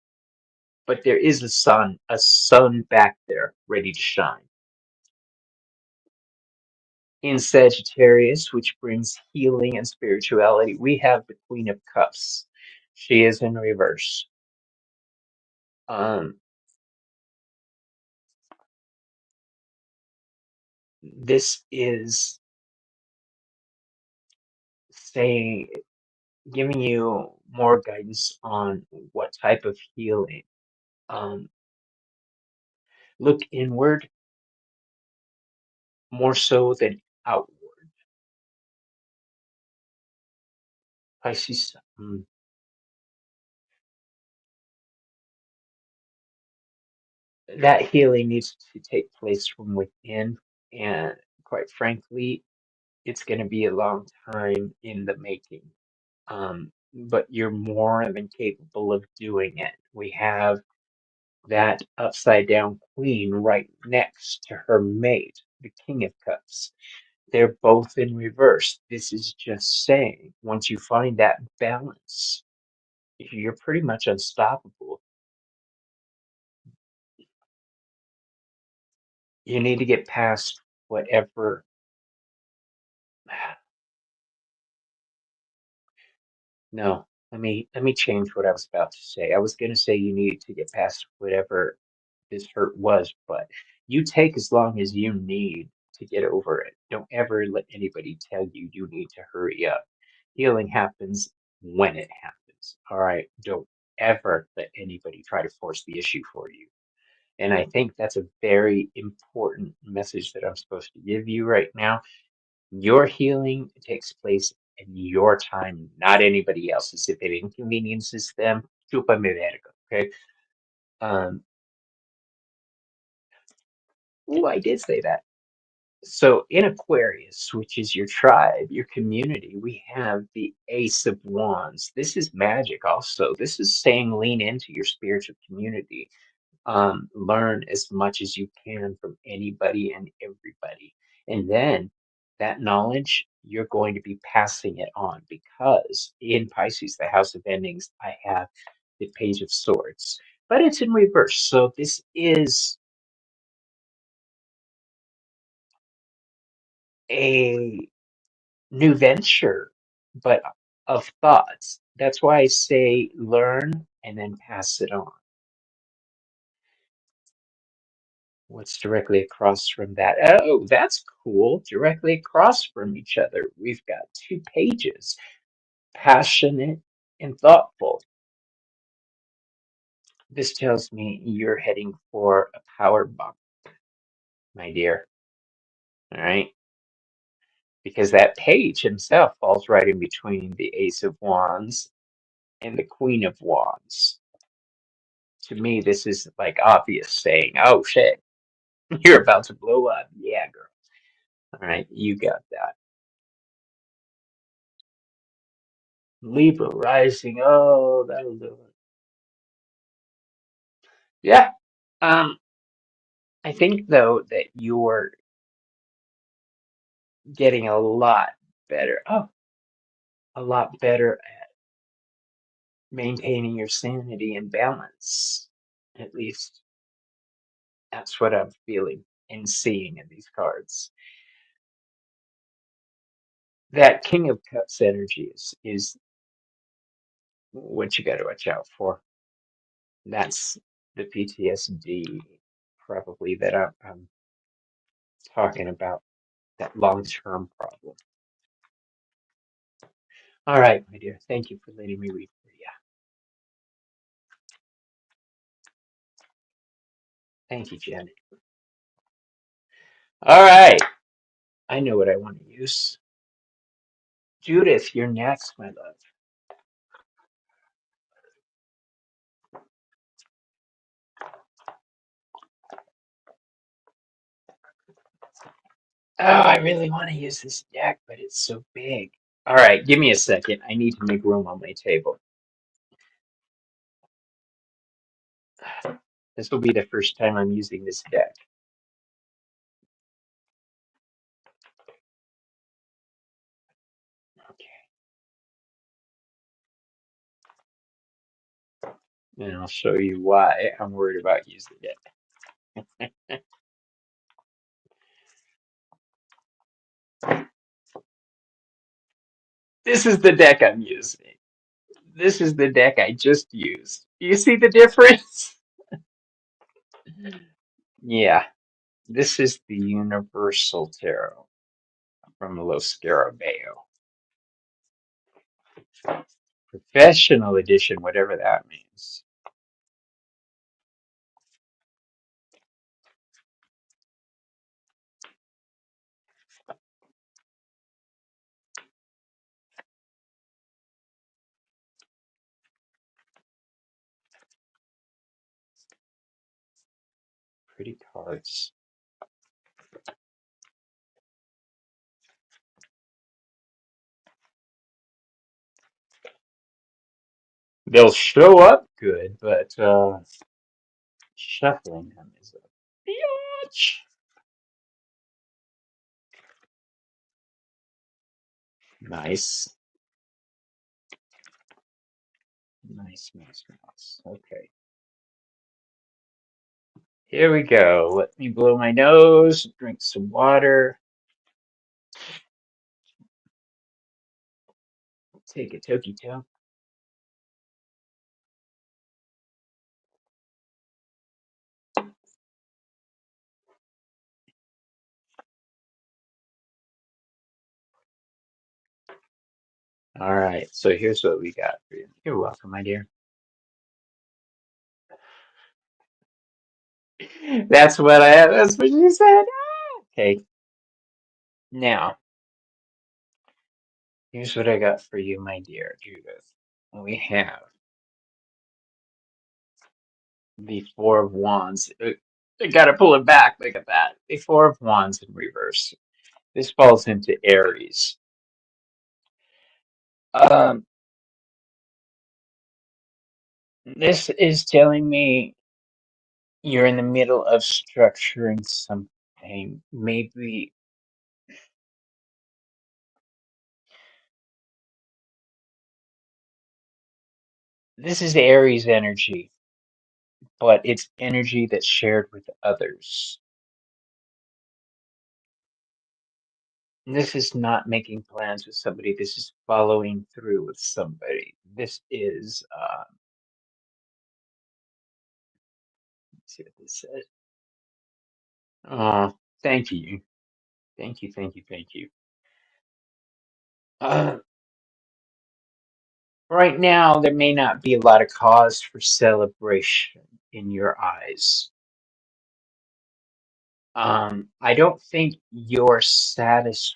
but there is a sun back there ready to shine. In Sagittarius, which brings healing and spirituality, we have the Queen of Cups. She is in reverse. Um, this is saying, giving you more guidance on what type of healing. Um, look inward more so than outward. I see that healing needs to take place from within, and quite frankly, it's going to be a long time in the making. But you're more than capable of doing it. We have that upside down queen right next to her mate, the King of Cups. They're both in reverse. This is just saying, once you find that balance, you're pretty much unstoppable. You need to get past whatever. No, let me change what I was about to say. I was going to say you need to get past whatever this hurt was, but you take as long as you need to get over it. Don't ever let anybody tell you you need to hurry up. Healing happens when it happens. All right. Don't ever let anybody try to force the issue for you. And I think that's a very important message that I'm supposed to give you right now. Your healing takes place in your time, not anybody else's. If it inconveniences them, chupa mi verga, okay? Um, ooh, I did say that. So in Aquarius, which is your tribe, your community, we have the Ace of Wands. This is magic also. This is saying lean into your spiritual community. Learn as much as you can from anybody and everybody. And then that knowledge, you're going to be passing it on because in Pisces, the house of endings, I have the Page of Swords, but it's in reverse. So this is a new venture, but of thoughts. That's why I say learn and then pass it on. What's directly across from that? Oh, that's cool. Directly across from each other, we've got two pages, passionate and thoughtful. This tells me you're heading for a power bump, my dear. All right. Because that page himself falls right in between the Ace of Wands and the Queen of Wands. To me, this is like obvious saying, oh shit, you're about to blow up. Yeah, girl. All right, you got that. Libra rising. Oh, that'll do it. Yeah. Um, I think though that you're getting a lot better. Oh, a lot better at maintaining your sanity and balance. At least that's what I'm feeling and seeing in these cards. That King of Cups energy is what you got to watch out for. That's the PTSD probably that I'm talking about, that long-term problem. All right, my dear. Thank you for letting me read for you. Thank you, Jen. All right. I know what I want to use. Judith, you're next, my love. Oh, I really want to use this deck, but it's so big. All right, give me a second. I need to make room on my table. This will be the first time I'm using this deck. Okay. And I'll show you why I'm worried about using it. This is the deck I'm using. This is the deck I just used. You see the difference? Yeah, this is the Universal Tarot from Los Scarabeo. Professional edition, whatever that means. Pretty cards. They'll show up good, but shuffling them is a bitch. Nice. Nice, nice, nice. Okay. Here we go. Let me blow my nose, drink some water, take a toki toe. All right, so here's what we got for you. You're welcome, my dear. That's what that's what she said. Okay, now here's what I got for you, my dear Judith. We have the Four of Wands. I gotta pull it back. Look at that. The Four of Wands in reverse. This falls into Aries. Um, this is telling me you're in the middle of structuring something. Maybe this is Aries energy, but it's energy that's shared with others. This is not making plans with somebody. This is following through with somebody. This is, let's see what this says. Oh, thank you. Thank you, thank you, thank you. Uh, right now, there may not be a lot of cause for celebration in your eyes. I don't think you're satisfied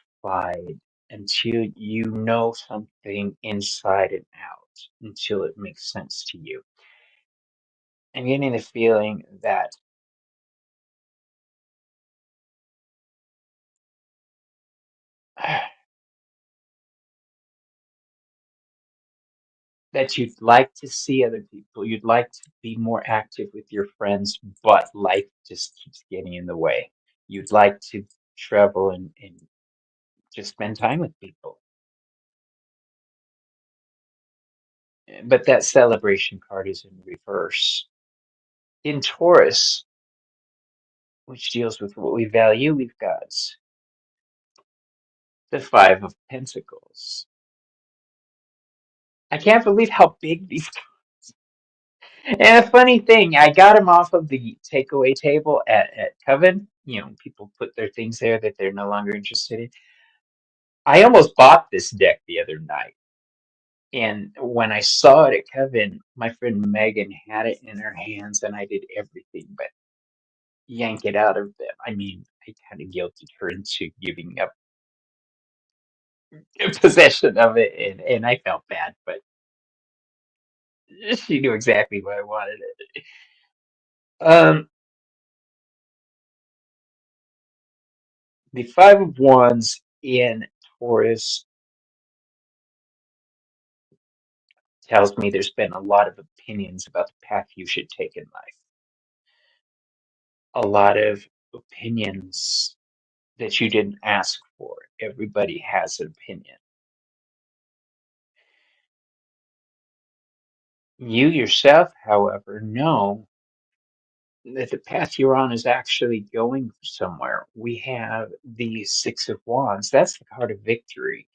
until you know something inside and out, until it makes sense to you. I'm getting the feeling that that you'd like to see other people, you'd like to be more active with your friends, but life just keeps getting in the way. You'd like to travel and just spend time with people. But that celebration card is in reverse. In Taurus, which deals with what we value, we've got the Five of Pentacles. I can't believe how big these cards. And a funny thing, I got them off of the takeaway table at Coven. You know, people put their things there that they're no longer interested in. I almost bought this deck the other night. And when I saw it at Coven, my friend Megan had it in her hands, and I did everything but yank it out of them. I mean, I kind of guilted her into giving up possession of it, and I felt bad, but she knew exactly what I wanted it. Um, the Five of Wands in Taurus tells me there's been a lot of opinions about the path you should take in life. A lot of opinions that you didn't ask for. Everybody has an opinion. You yourself, however, know that the path you're on is actually going somewhere. We have the Six of Wands. That's the card of victory.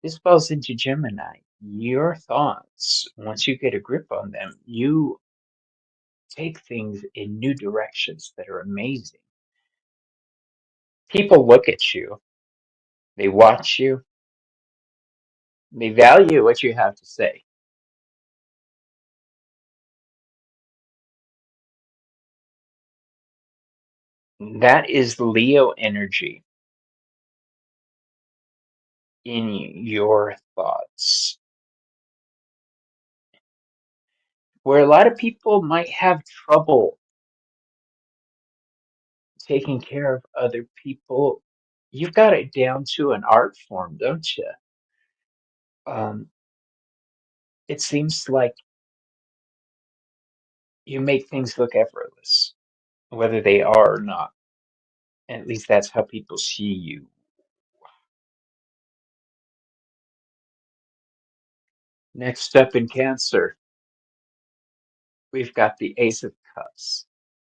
This falls into Gemini. Your thoughts, once you get a grip on them, you take things in new directions that are amazing. People look at you, they watch you, they value what you have to say. That is Leo energy in your thoughts, where a lot of people might have trouble taking care of other people. You've got it down to an art form, don't you? Um, it seems like you make things look effortless, whether they are or not. At least that's how people see you. Next up in Cancer, we've got the Ace of Cups.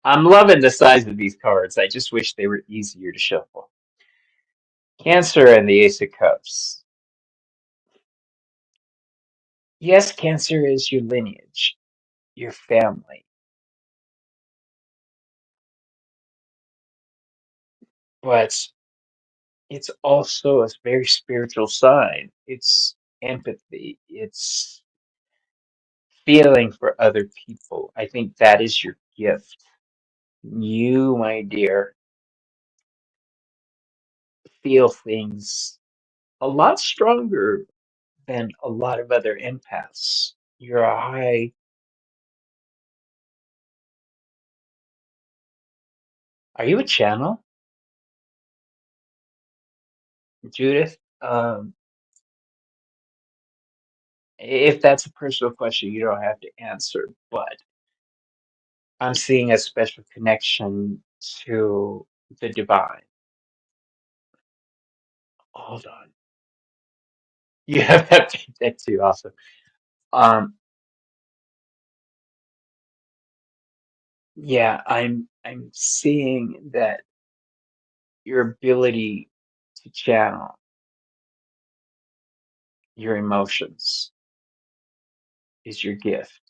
I'm loving the size of these cards. I just wish they were easier to shuffle. Cancer and the Ace of Cups. Yes, Cancer is your lineage, your family, but it's also a very spiritual sign. It's empathy. It's feeling for other people. I think that is your gift. You, my dear, feel things a lot stronger than a lot of other empaths. You're a high. Are you a channel, Judith? If that's a personal question, you don't have to answer, but I'm seeing a special connection to the divine. Hold on. You have that too, also. Um, yeah, I'm seeing that your ability to channel your emotions is your gift.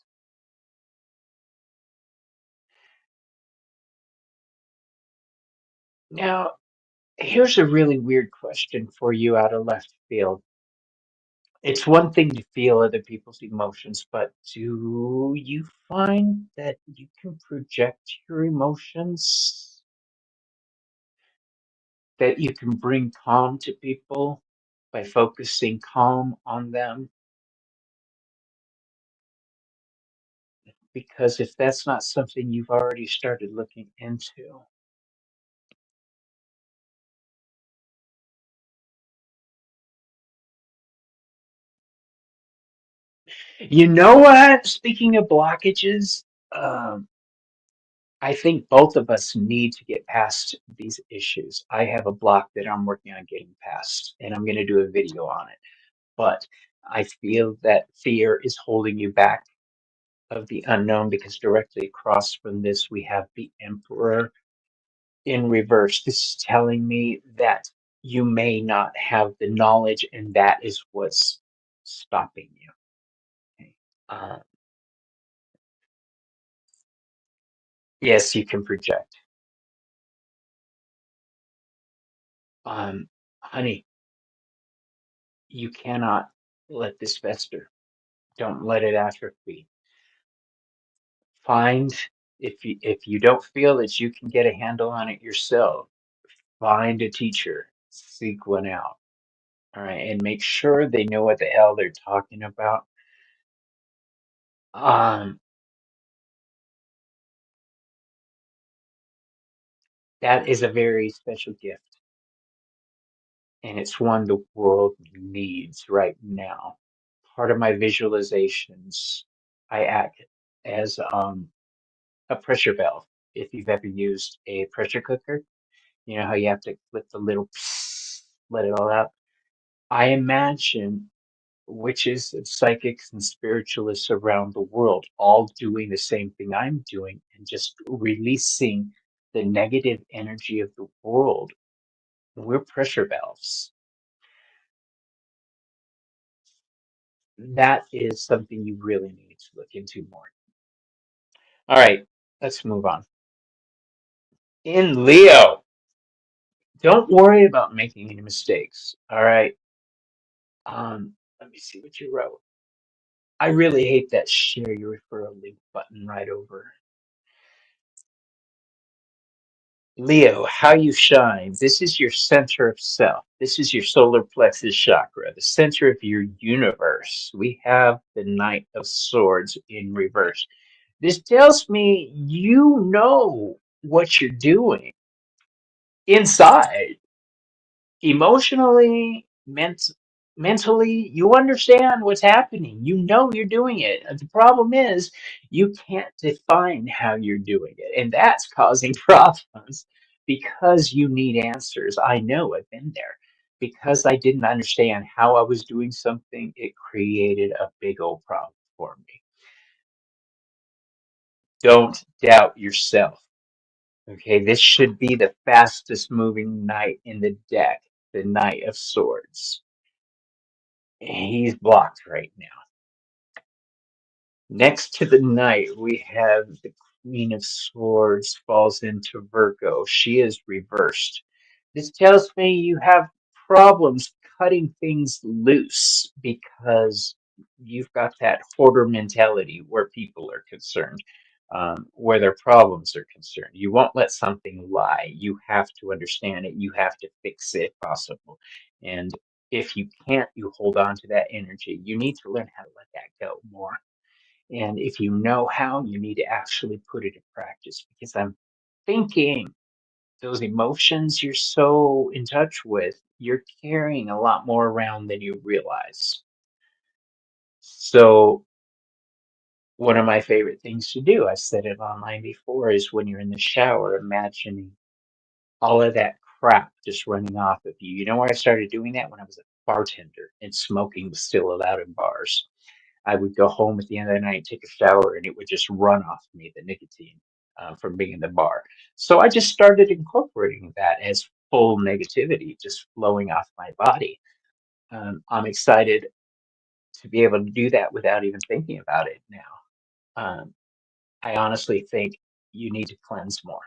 Now, here's a really weird question for you out of left field. It's one thing to feel other people's emotions, but do you find that you can project your emotions? That you can bring calm to people by focusing calm on them? Because if that's not something you've already started looking into, you know what? Speaking of blockages, um, I think both of us need to get past these issues. I have a block that I'm working on getting past, and I'm going to do a video on it. But I feel that fear is holding you back of the unknown because directly across from this, we have the Emperor in reverse. This is telling me that you may not have the knowledge, and that is what's stopping you. Okay? Uh, yes, you can project. Honey, you cannot let this fester. Don't let it atrophy. Find if you don't feel that you can get a handle on it yourself, find a teacher, seek one out. All right, and make sure they know what the hell they're talking about. Um, that is a very special gift, and it's one the world needs right now. Part of my visualizations, I act as a pressure valve. If you've ever used a pressure cooker, you know how you have to flip the little, let it all out. I imagine witches and psychics and spiritualists around the world all doing the same thing I'm doing and just releasing the negative energy of the world. We're pressure valves. That is something you really need to look into more. All right, let's move on. In Leo, don't worry about making any mistakes. All right. Let me see what you wrote. I really hate that share your referral link button right over. Leo, how you shine. This is your center of self. This is your solar plexus chakra, the center of your universe. We have the Knight of Swords in reverse. This tells me you know what you're doing inside, emotionally, mentally. You understand what's happening. You know you're doing it. The problem is you can't define how you're doing it, and that's causing problems because you need answers. I know, I've been there. Because I didn't understand how I was doing something, it created a big old problem for me. Don't doubt yourself. Okay, this should be the fastest moving knight in the deck, the Knight of Swords. He's blocked right now. Next to the knight, we have the Queen of Swords falls into Virgo. She is reversed. This tells me you have problems cutting things loose because you've got that hoarder mentality where people are concerned. where their problems are concerned. You won't let something lie. You have to understand it. You have to fix it if possible. And if you can't, you hold on to that energy. You need to learn how to let that go more. And if you know how, you need to actually put it in practice because I'm thinking those emotions you're so in touch with, you're carrying a lot more around than you realize. So, one of my favorite things to do, I said it online before, is when you're in the shower, imagining all of that crap just running off of you. You know where I started doing that? When I was a bartender and smoking was still allowed in bars. I would go home at the end of the night, take a shower, and it would just run off me, the nicotine from being in the bar. So I just started incorporating that as full negativity just flowing off my body. I'm excited to be able to do that without even thinking about it now. Um, I honestly think you need to cleanse more.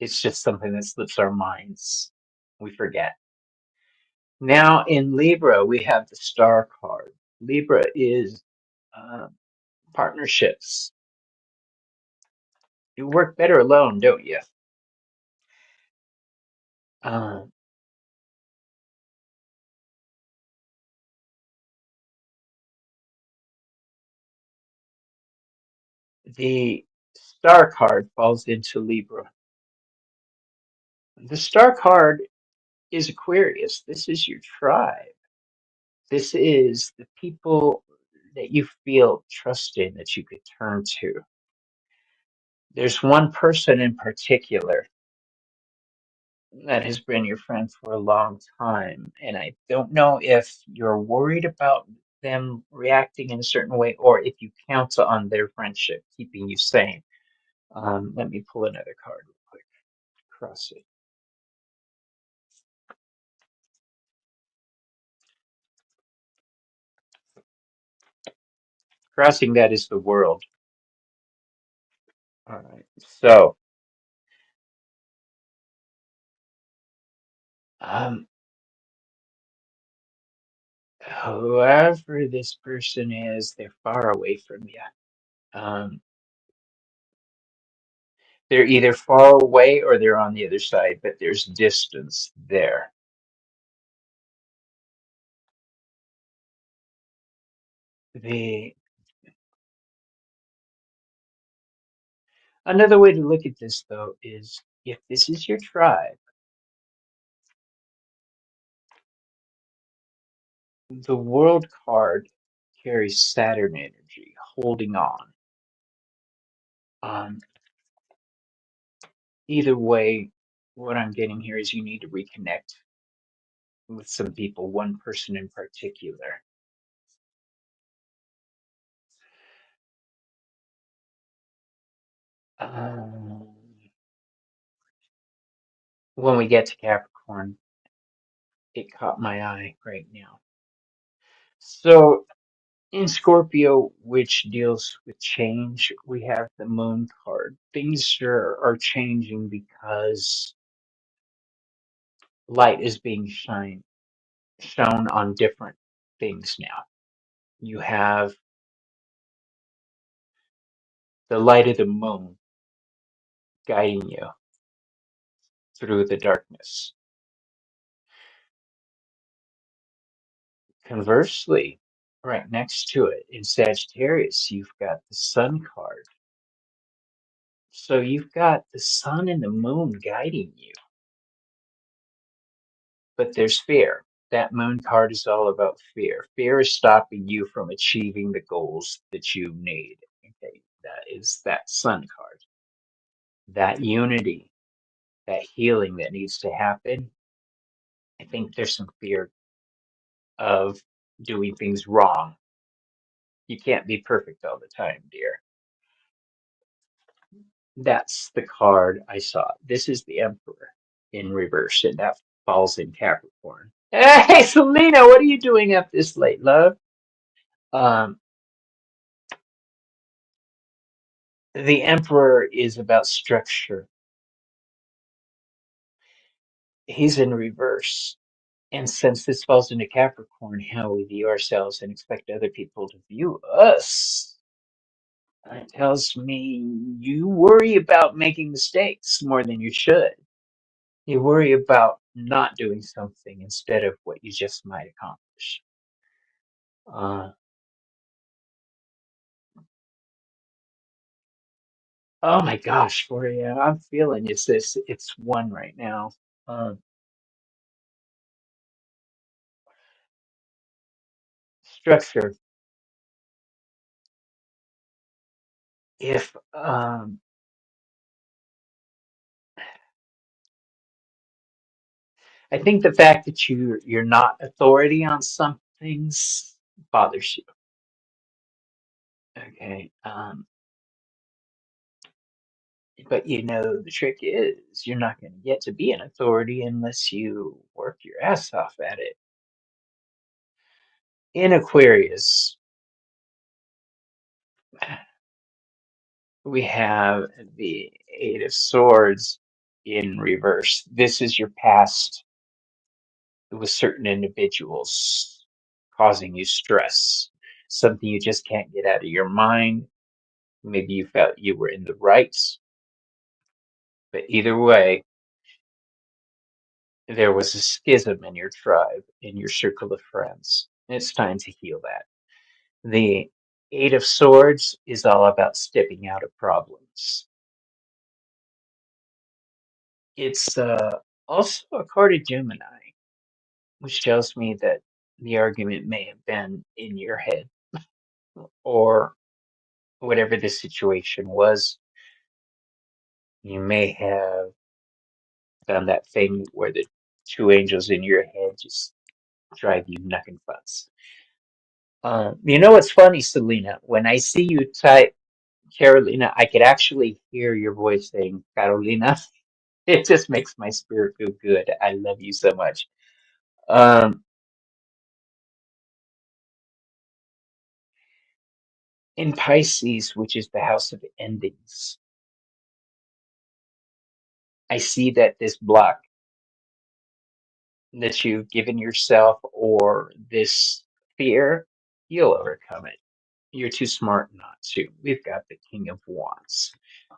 It's just something that slips our minds. We forget. Now in Libra, we have the Star card. Libra is um, partnerships. You work better alone, don't you? Um, the Star card falls into Libra. The Star card is Aquarius. This is your tribe. This is the people that you feel trust in, that you could turn to. There's one person in particular that has been your friend for a long time, and I don't know if you're worried about them reacting in a certain way or if you count on their friendship keeping you sane. Let me pull another card real quick. Cross it. Crossing that is the world. All right. So, um, whoever this person is, they're far away from you. Um, they're either far away or they're on the other side, but there's distance there. The Another way to look at this, though, is if this is your tribe, the world card carries Saturn energy, holding on. Um, Either way, what I'm getting here is you need to reconnect with some people, one person in particular. Um, when we get to Capricorn, it caught my eye right now. So in Scorpio, which deals with change, we have the Moon card. Things are changing because light is being shown on different things now. You have the light of the moon guiding you through the darkness. Conversely, right next to it in Sagittarius, you've got the sun card. So you've got the sun and the moon guiding you, but there's fear. That moon card is all about fear. Fear is stopping you from achieving the goals that you need. Okay, that is that sun card. That unity, that healing that needs to happen. I think there's some fear of doing things wrong. You can't be perfect all the time, dear. That's the card I saw. This is the Emperor in reverse, and that falls in Capricorn. Hey, Selena, what are you doing up this late, love? Um, the Emperor is about structure. He's in reverse. And since this falls into Capricorn, how we view ourselves and expect other people to view us It tells me you worry about making mistakes more than you should. You worry about not doing something instead of what you just might accomplish. Uh, oh my gosh, Gloria, I'm feeling it's one right now. Um, Structure. If I think the fact that you're not authority on some things bothers you. Okay. But the trick is you're not going to get to be an authority unless you work your ass off at it. In Aquarius, we have the Eight of Swords in reverse. This is your past with certain individuals causing you stress, something you just can't get out of your mind. Maybe you felt you were in the right, but either way, there was a schism in your tribe, in your circle of friends. And it's time to heal that. The Eight of Swords is all about stepping out of problems. It's also a card of Gemini, which tells me that the argument may have been in your head, or whatever the situation was. You may have done that thing where the two angels in your head just drive you knuckin' fuss. You know what's funny, Selena? When I see you type Carolina, I could actually hear your voice saying Carolina. It just makes my spirit feel good. I love you so much. Um, in Pisces, which is the house of endings, I see that this block that you've given yourself or this fear, you'll overcome it. You're too smart not to. We've got the King of Wands.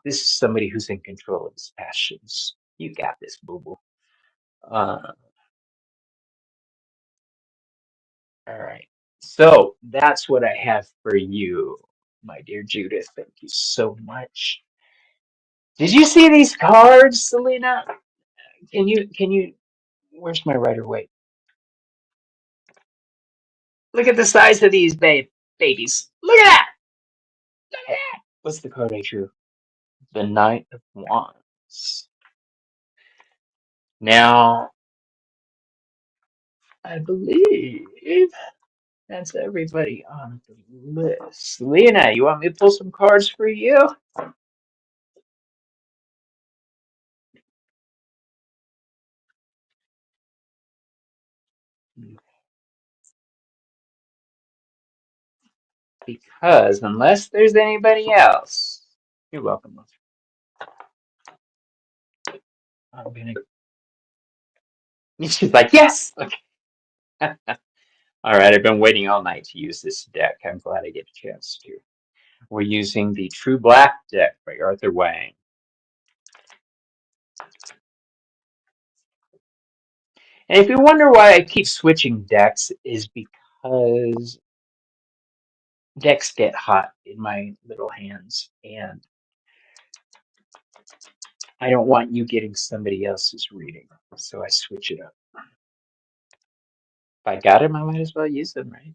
This is somebody who's in control of his passions. You got this, boo boo. Uh, all right. So that's what I have for you, my dear Judith. Thank you so much. Did you see these cards, Selena? Can you where's my Rider Waite? Look at the size of these babies. Look at that! Look at that! What's the card I drew? The Knight of Wands. Now, I believe that's everybody on the list. Selena, you want me to pull some cards for you? Because unless there's anybody else, you're welcome. I'm gonna. She's like, yes. Okay. All right. I've been waiting all night to use this deck. I'm glad I get a chance to. We're using the True Black deck by Arthur Wang. And if you wonder why I keep switching decks, is because decks get hot in my little hands, and I don't want you getting somebody else's reading, so I switch it up. If I got them, I might as well use them, right?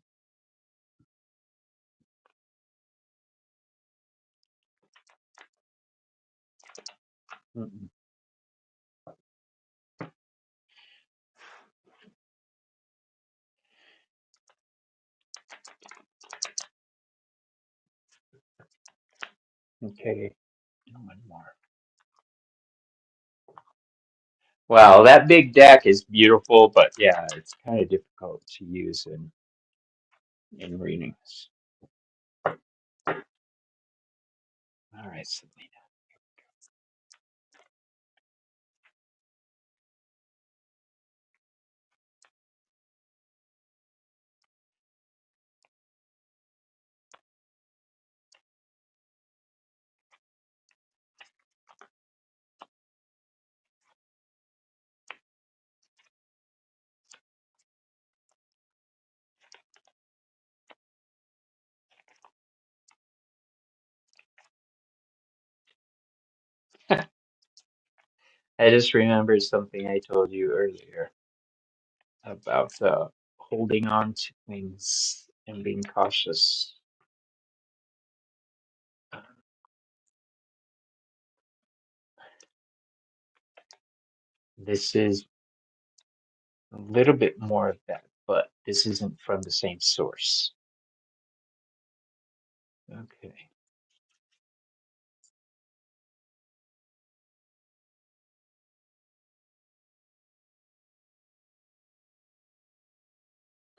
Mm-mm. Okay, one more. Well, that big deck is beautiful, but yeah, it's kind of difficult to use in readings. All right, Selena. I just remembered something I told you earlier about holding on to things and being cautious. This is a little bit more of that, but this isn't from the same source. Okay.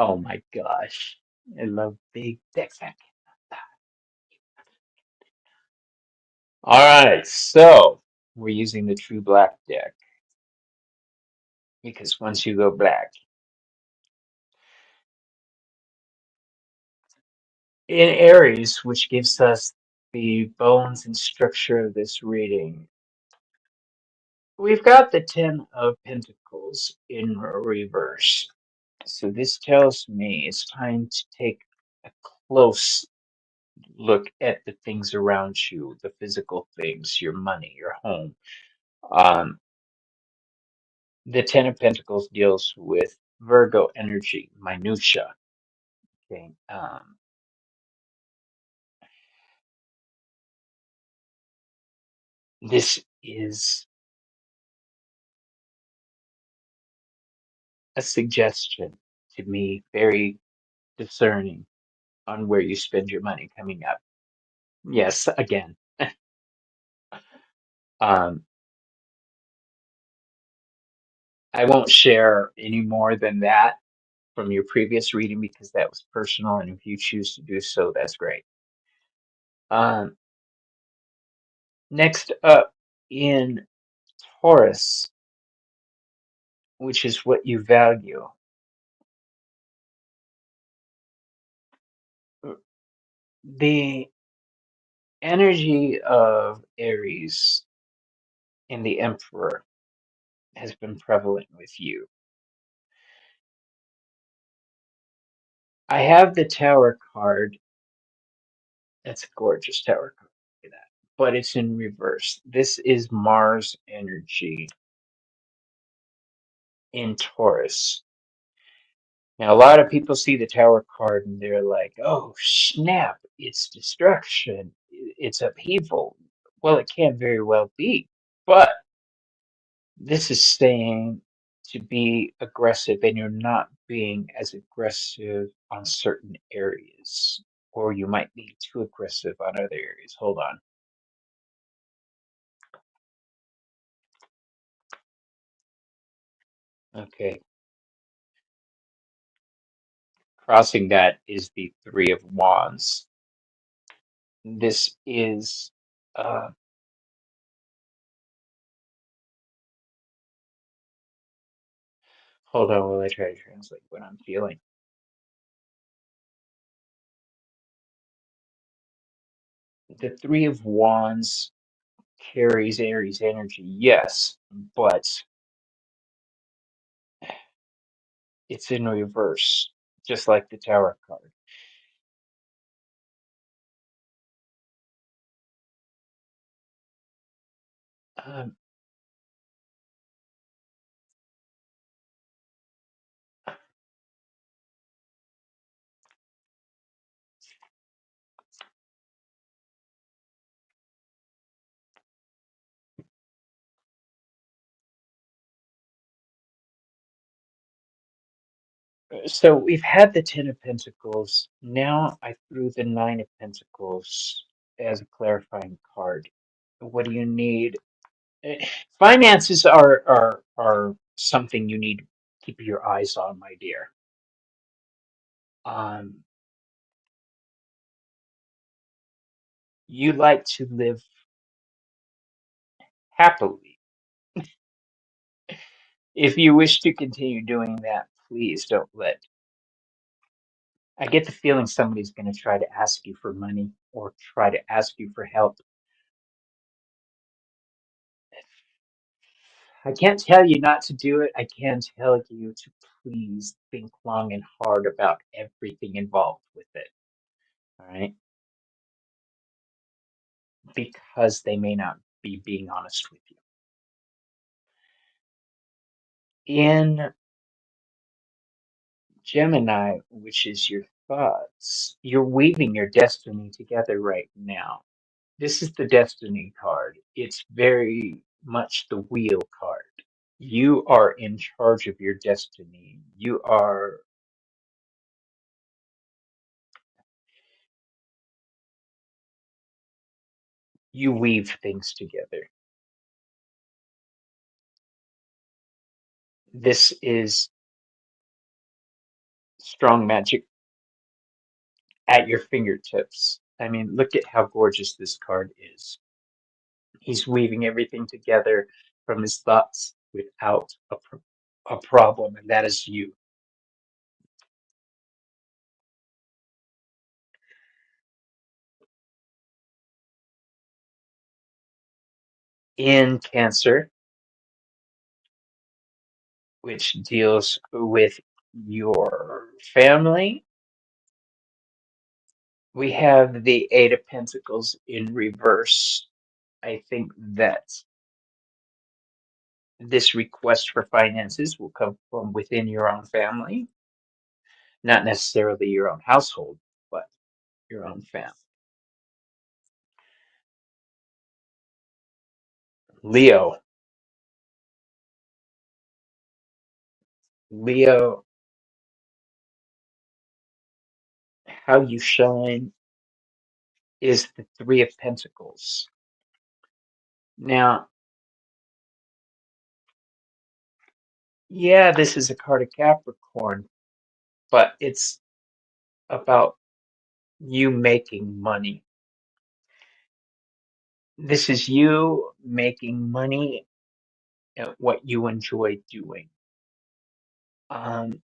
Oh my gosh. I love big decks. All right, so we're using the true black deck because once you go black, in Aries, which gives us the bones and structure of this reading, we've got the Ten of Pentacles in reverse. So this tells me it's time to take a close look at the things around you, the physical things, your money, your home. Um, the Ten of Pentacles deals with Virgo energy, minutia. Okay. This is a suggestion to me, very discerning on where you spend your money coming up. Yes, again. Um, I won't share any more than that from your previous reading because that was personal, and if you choose to do so, that's great. Um, next up in Taurus, which is what you value, the energy of Aries and the Emperor has been prevalent with you. I have the Tower card. That's a gorgeous Tower card. Look at that. But it's in reverse. This is Mars energy in Taurus. Now, a lot of people see the Tower card and they're like, oh, snap, it's destruction, it's upheaval. Well, it can very well be. But this is saying to be aggressive, and you're not being as aggressive on certain areas, or you might be too aggressive on other areas. Hold on. Okay. Crossing that is the Three of Wands. This is, uh, hold on while I try to translate what I'm feeling. The Three of Wands carries Aries energy, yes, but it's in reverse, just like the Tower card. Um, so we've had the Ten of Pentacles. Now I threw the Nine of Pentacles as a clarifying card. What do you need? Finances are something you need to keep your eyes on, my dear. Um, you like to live happily. If you wish to continue doing that, please don't let. I get the feeling somebody's going to try to ask you for money or try to ask you for help. I can't tell you not to do it. I can tell you to please think long and hard about everything involved with it. All right? Because they may not be being honest with you. In Gemini, which is your thoughts, you're weaving your destiny together right now. This is the destiny card. It's very much the wheel card. You are in charge of your destiny. You weave things together. This is strong magic at your fingertips. I mean, look at how gorgeous this card is. He's weaving everything together from his thoughts without a problem, and that is you. In Cancer, which deals with your family, we have the Eight of Pentacles in reverse. I think that this request for finances will come from within your own family, not necessarily your own household, but your own family. Leo. Leo, how you shine is the Three of Pentacles. Now, yeah, this is a card of Capricorn, but it's about you making money. This is you making money at what you enjoy doing. Um,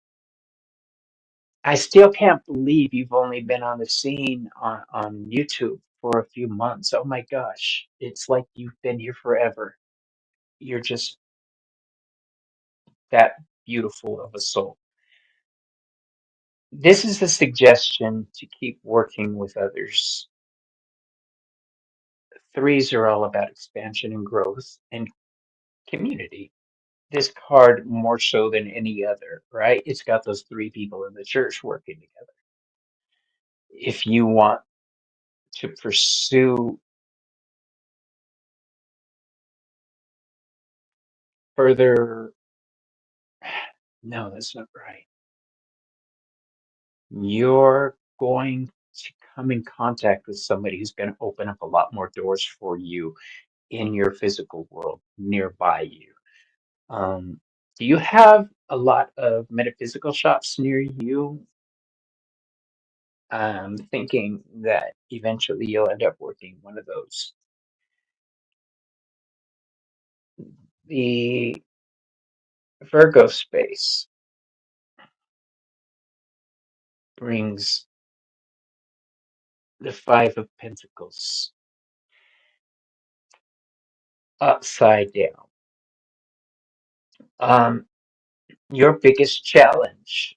I still can't believe you've only been on the scene on YouTube for a few months. Oh my gosh, it's like you've been here forever. You're just that beautiful of a soul. This is a suggestion to keep working with others. Threes are all about expansion and growth and community. This card, more so than any other, right? It's got those three people in the church working together. If you want to pursue further, no, that's not right. You're going to come in contact with somebody who's going to open up a lot more doors for you in your physical world nearby you. Do you have a lot of metaphysical shops near you? I'm thinking that eventually you'll end up working one of those. The Virgo space brings the Five of Pentacles upside down. Um, your biggest challenge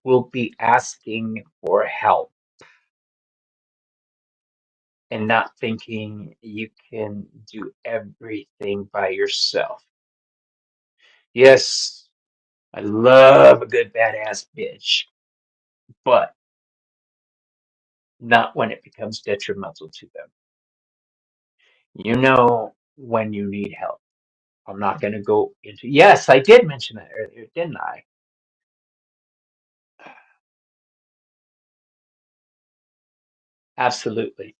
will be asking for help and not thinking you can do everything by yourself. Yes, I love a good badass bitch, but not when it becomes detrimental to them. You know when you need help. I'm not going to go into. Yes, I did mention that earlier, didn't I? Absolutely.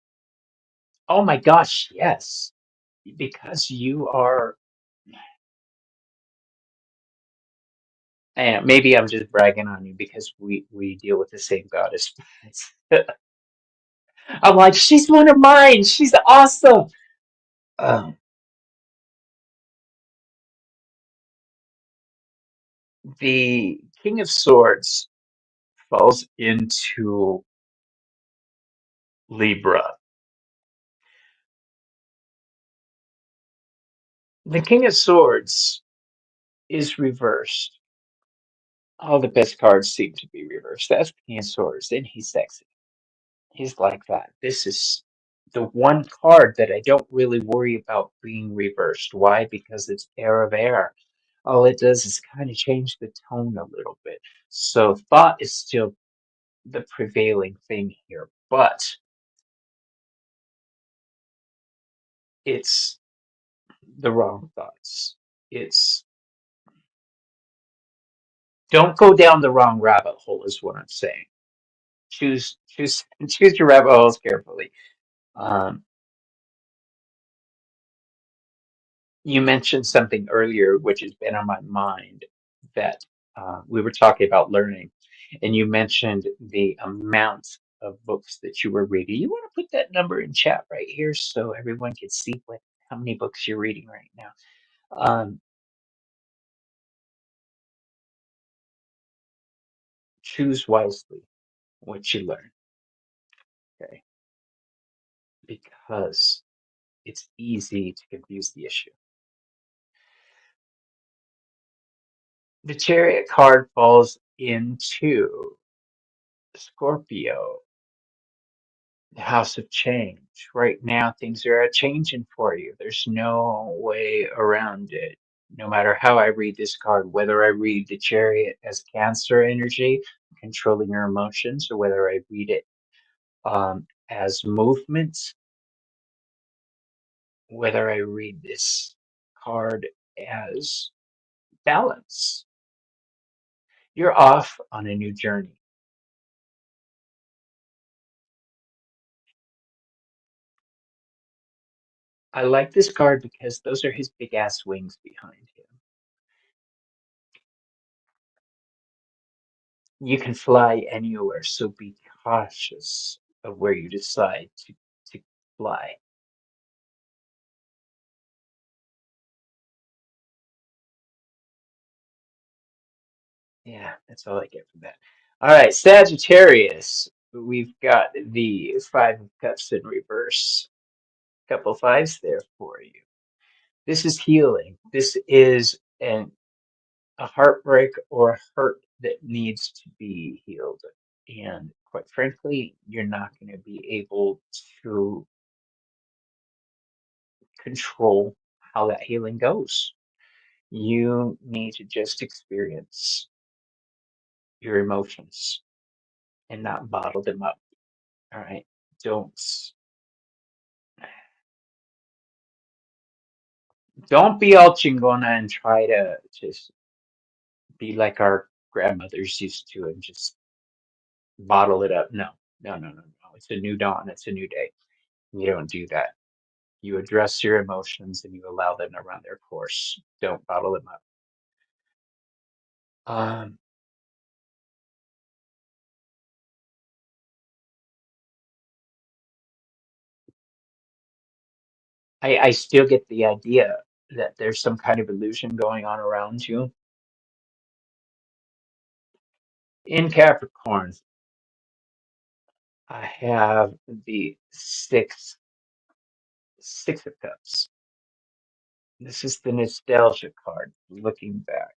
Oh my gosh, yes. Because you are, and maybe I'm just bragging on you because we deal with the same goddess. I'm like, she's one of mine. She's awesome. Um, the King of Swords falls into Libra. The King of Swords is reversed. All the best cards seem to be reversed. That's the King of Swords, and he's sexy. He's like that. This is the one card that I don't really worry about being reversed. Why? Because it's air of air. All it does is kind of change the tone a little bit. So thought is still the prevailing thing here, but it's the wrong thoughts. It's don't go down the wrong rabbit hole is what I'm saying. Choose your rabbit holes carefully. Um, you mentioned something earlier which has been on my mind that we were talking about learning, and you mentioned the amount of books that you were reading. You want to put that number in chat right here so everyone can see how many books you're reading right now. Choose wisely what you learn, okay? Because it's easy to confuse the issue. The Chariot card falls into Scorpio, the House of Change. Right now, things are changing for you. There's no way around it. No matter how I read this card, whether I read the Chariot as Cancer energy, controlling your emotions, or whether I read it as movement, whether I read this card as balance, you're off on a new journey. I like this card because those are his big ass wings behind him. You can fly anywhere, so be cautious of where you decide to fly. Yeah, that's all I get from that. All right, Sagittarius. We've got the Five of Cups in reverse. Couple fives there for you. This is healing. This is a heartbreak or a hurt that needs to be healed. And quite frankly, you're not going to be able to control how that healing goes. You need to just experience your emotions and not bottle them up. All right. Don't don't be all chingona and try to just be like our grandmothers used to and just bottle it up. No, no, no, no, no. It's a new dawn. It's a new day. You don't do that. You address your emotions and you allow them to run their course. Don't bottle them up. Um, I still get the idea that there's some kind of illusion going on around you. In Capricorn, I have the six of cups. This is the nostalgia card, looking back.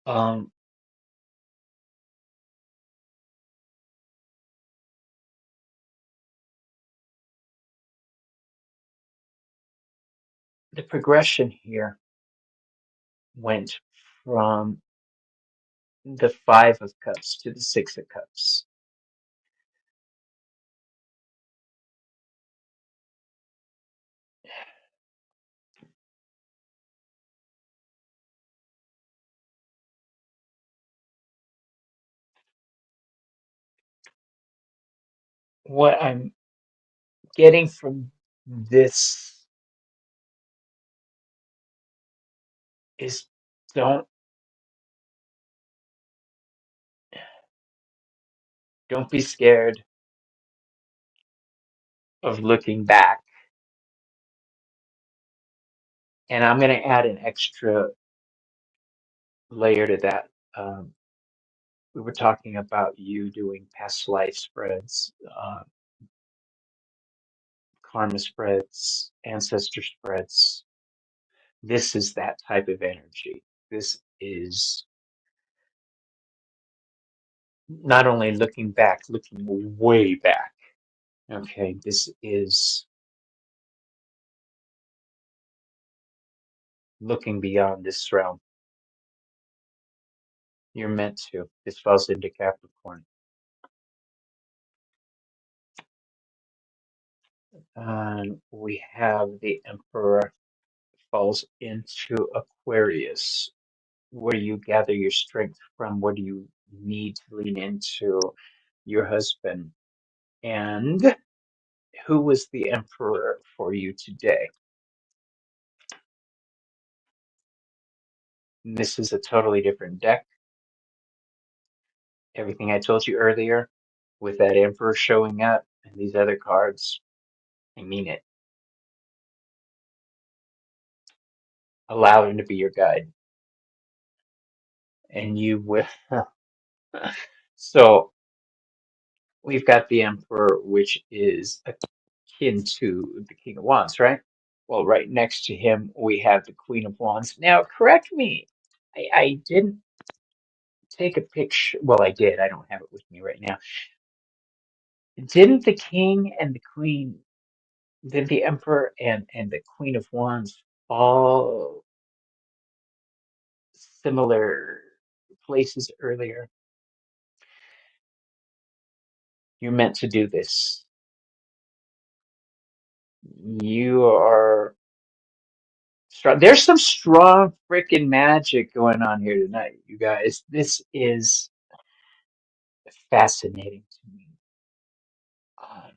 Um, the progression here went from the Five of Cups to the Six of Cups. What I'm getting from this is don't don't be scared of looking back. And I'm going to add an extra layer to that. Um, we were talking about you doing past life spreads, karma spreads, ancestor spreads. This is that type of energy. This is not only looking back, looking way back. Okay, this is looking beyond this realm. You're meant to. This falls into Capricorn. And we have the Emperor falls into Aquarius. Where do you gather your strength from? What do you need to lean into? Your husband. And who was the Emperor for you today? This is a totally different deck. Everything I told you earlier with that Emperor showing up and these other cards, I mean it. Allow him to be your guide. And you will. So we've got the Emperor, which is akin to the King of Wands, right? Well, right next to him, we have the Queen of Wands. Now, correct me. I didn't take a picture. Well, I did. I don't have it with me right now. Didn't the King and the Queen, did the Emperor and the Queen of Wands all similar places earlier? You're meant to do this. You are strong. There's some strong freaking magic going on here tonight, you guys. This is fascinating to me. Uh,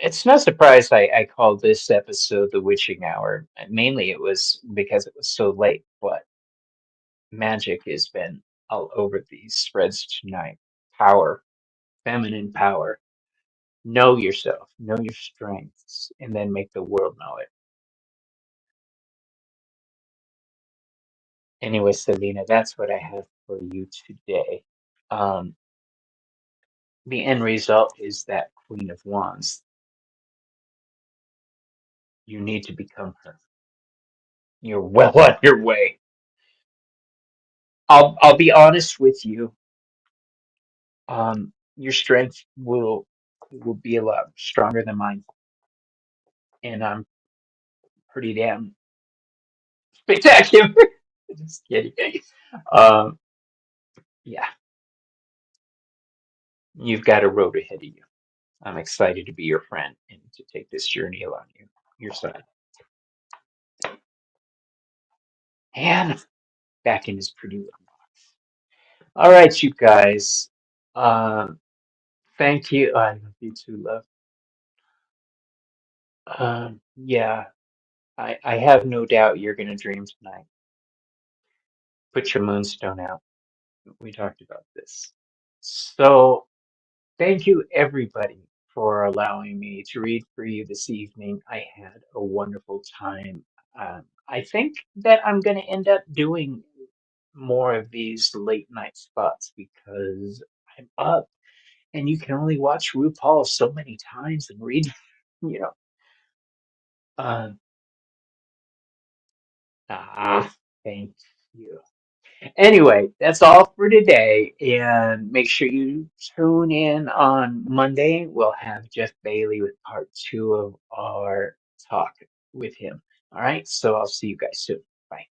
it's no surprise I called this episode the Witching Hour. Mainly it was because it was so late, but magic has been all over these spreads tonight. Power, feminine power. Know yourself, know your strengths, and then make the world know it. Anyway, Selena, that's what I have for you today. Um, the end result is that Queen of Wands. You need to become her. You're well on your way. I'll be honest with you. Your strength will be a lot stronger than mine, and I'm pretty damn spectacular. Just kidding. Um, yeah, you've got a road ahead of you. I'm excited to be your friend and to take this journey along your side. And back in his pretty little box. All right, you guys. Um, thank you. I love you too, love. Yeah, I have no doubt you're gonna dream tonight. Put your moonstone out. We talked about this. So thank you everybody for allowing me to read for you this evening. I had a wonderful time. I think that I'm going to end up doing more of these late night spots because I'm up and you can only watch RuPaul so many times and read, you know. Um, ah, thank you. Anyway, that's all for today. And make sure you tune in on Monday. We'll have Jeff Bailey with part two of our talk with him. All right. So I'll see you guys soon. Bye.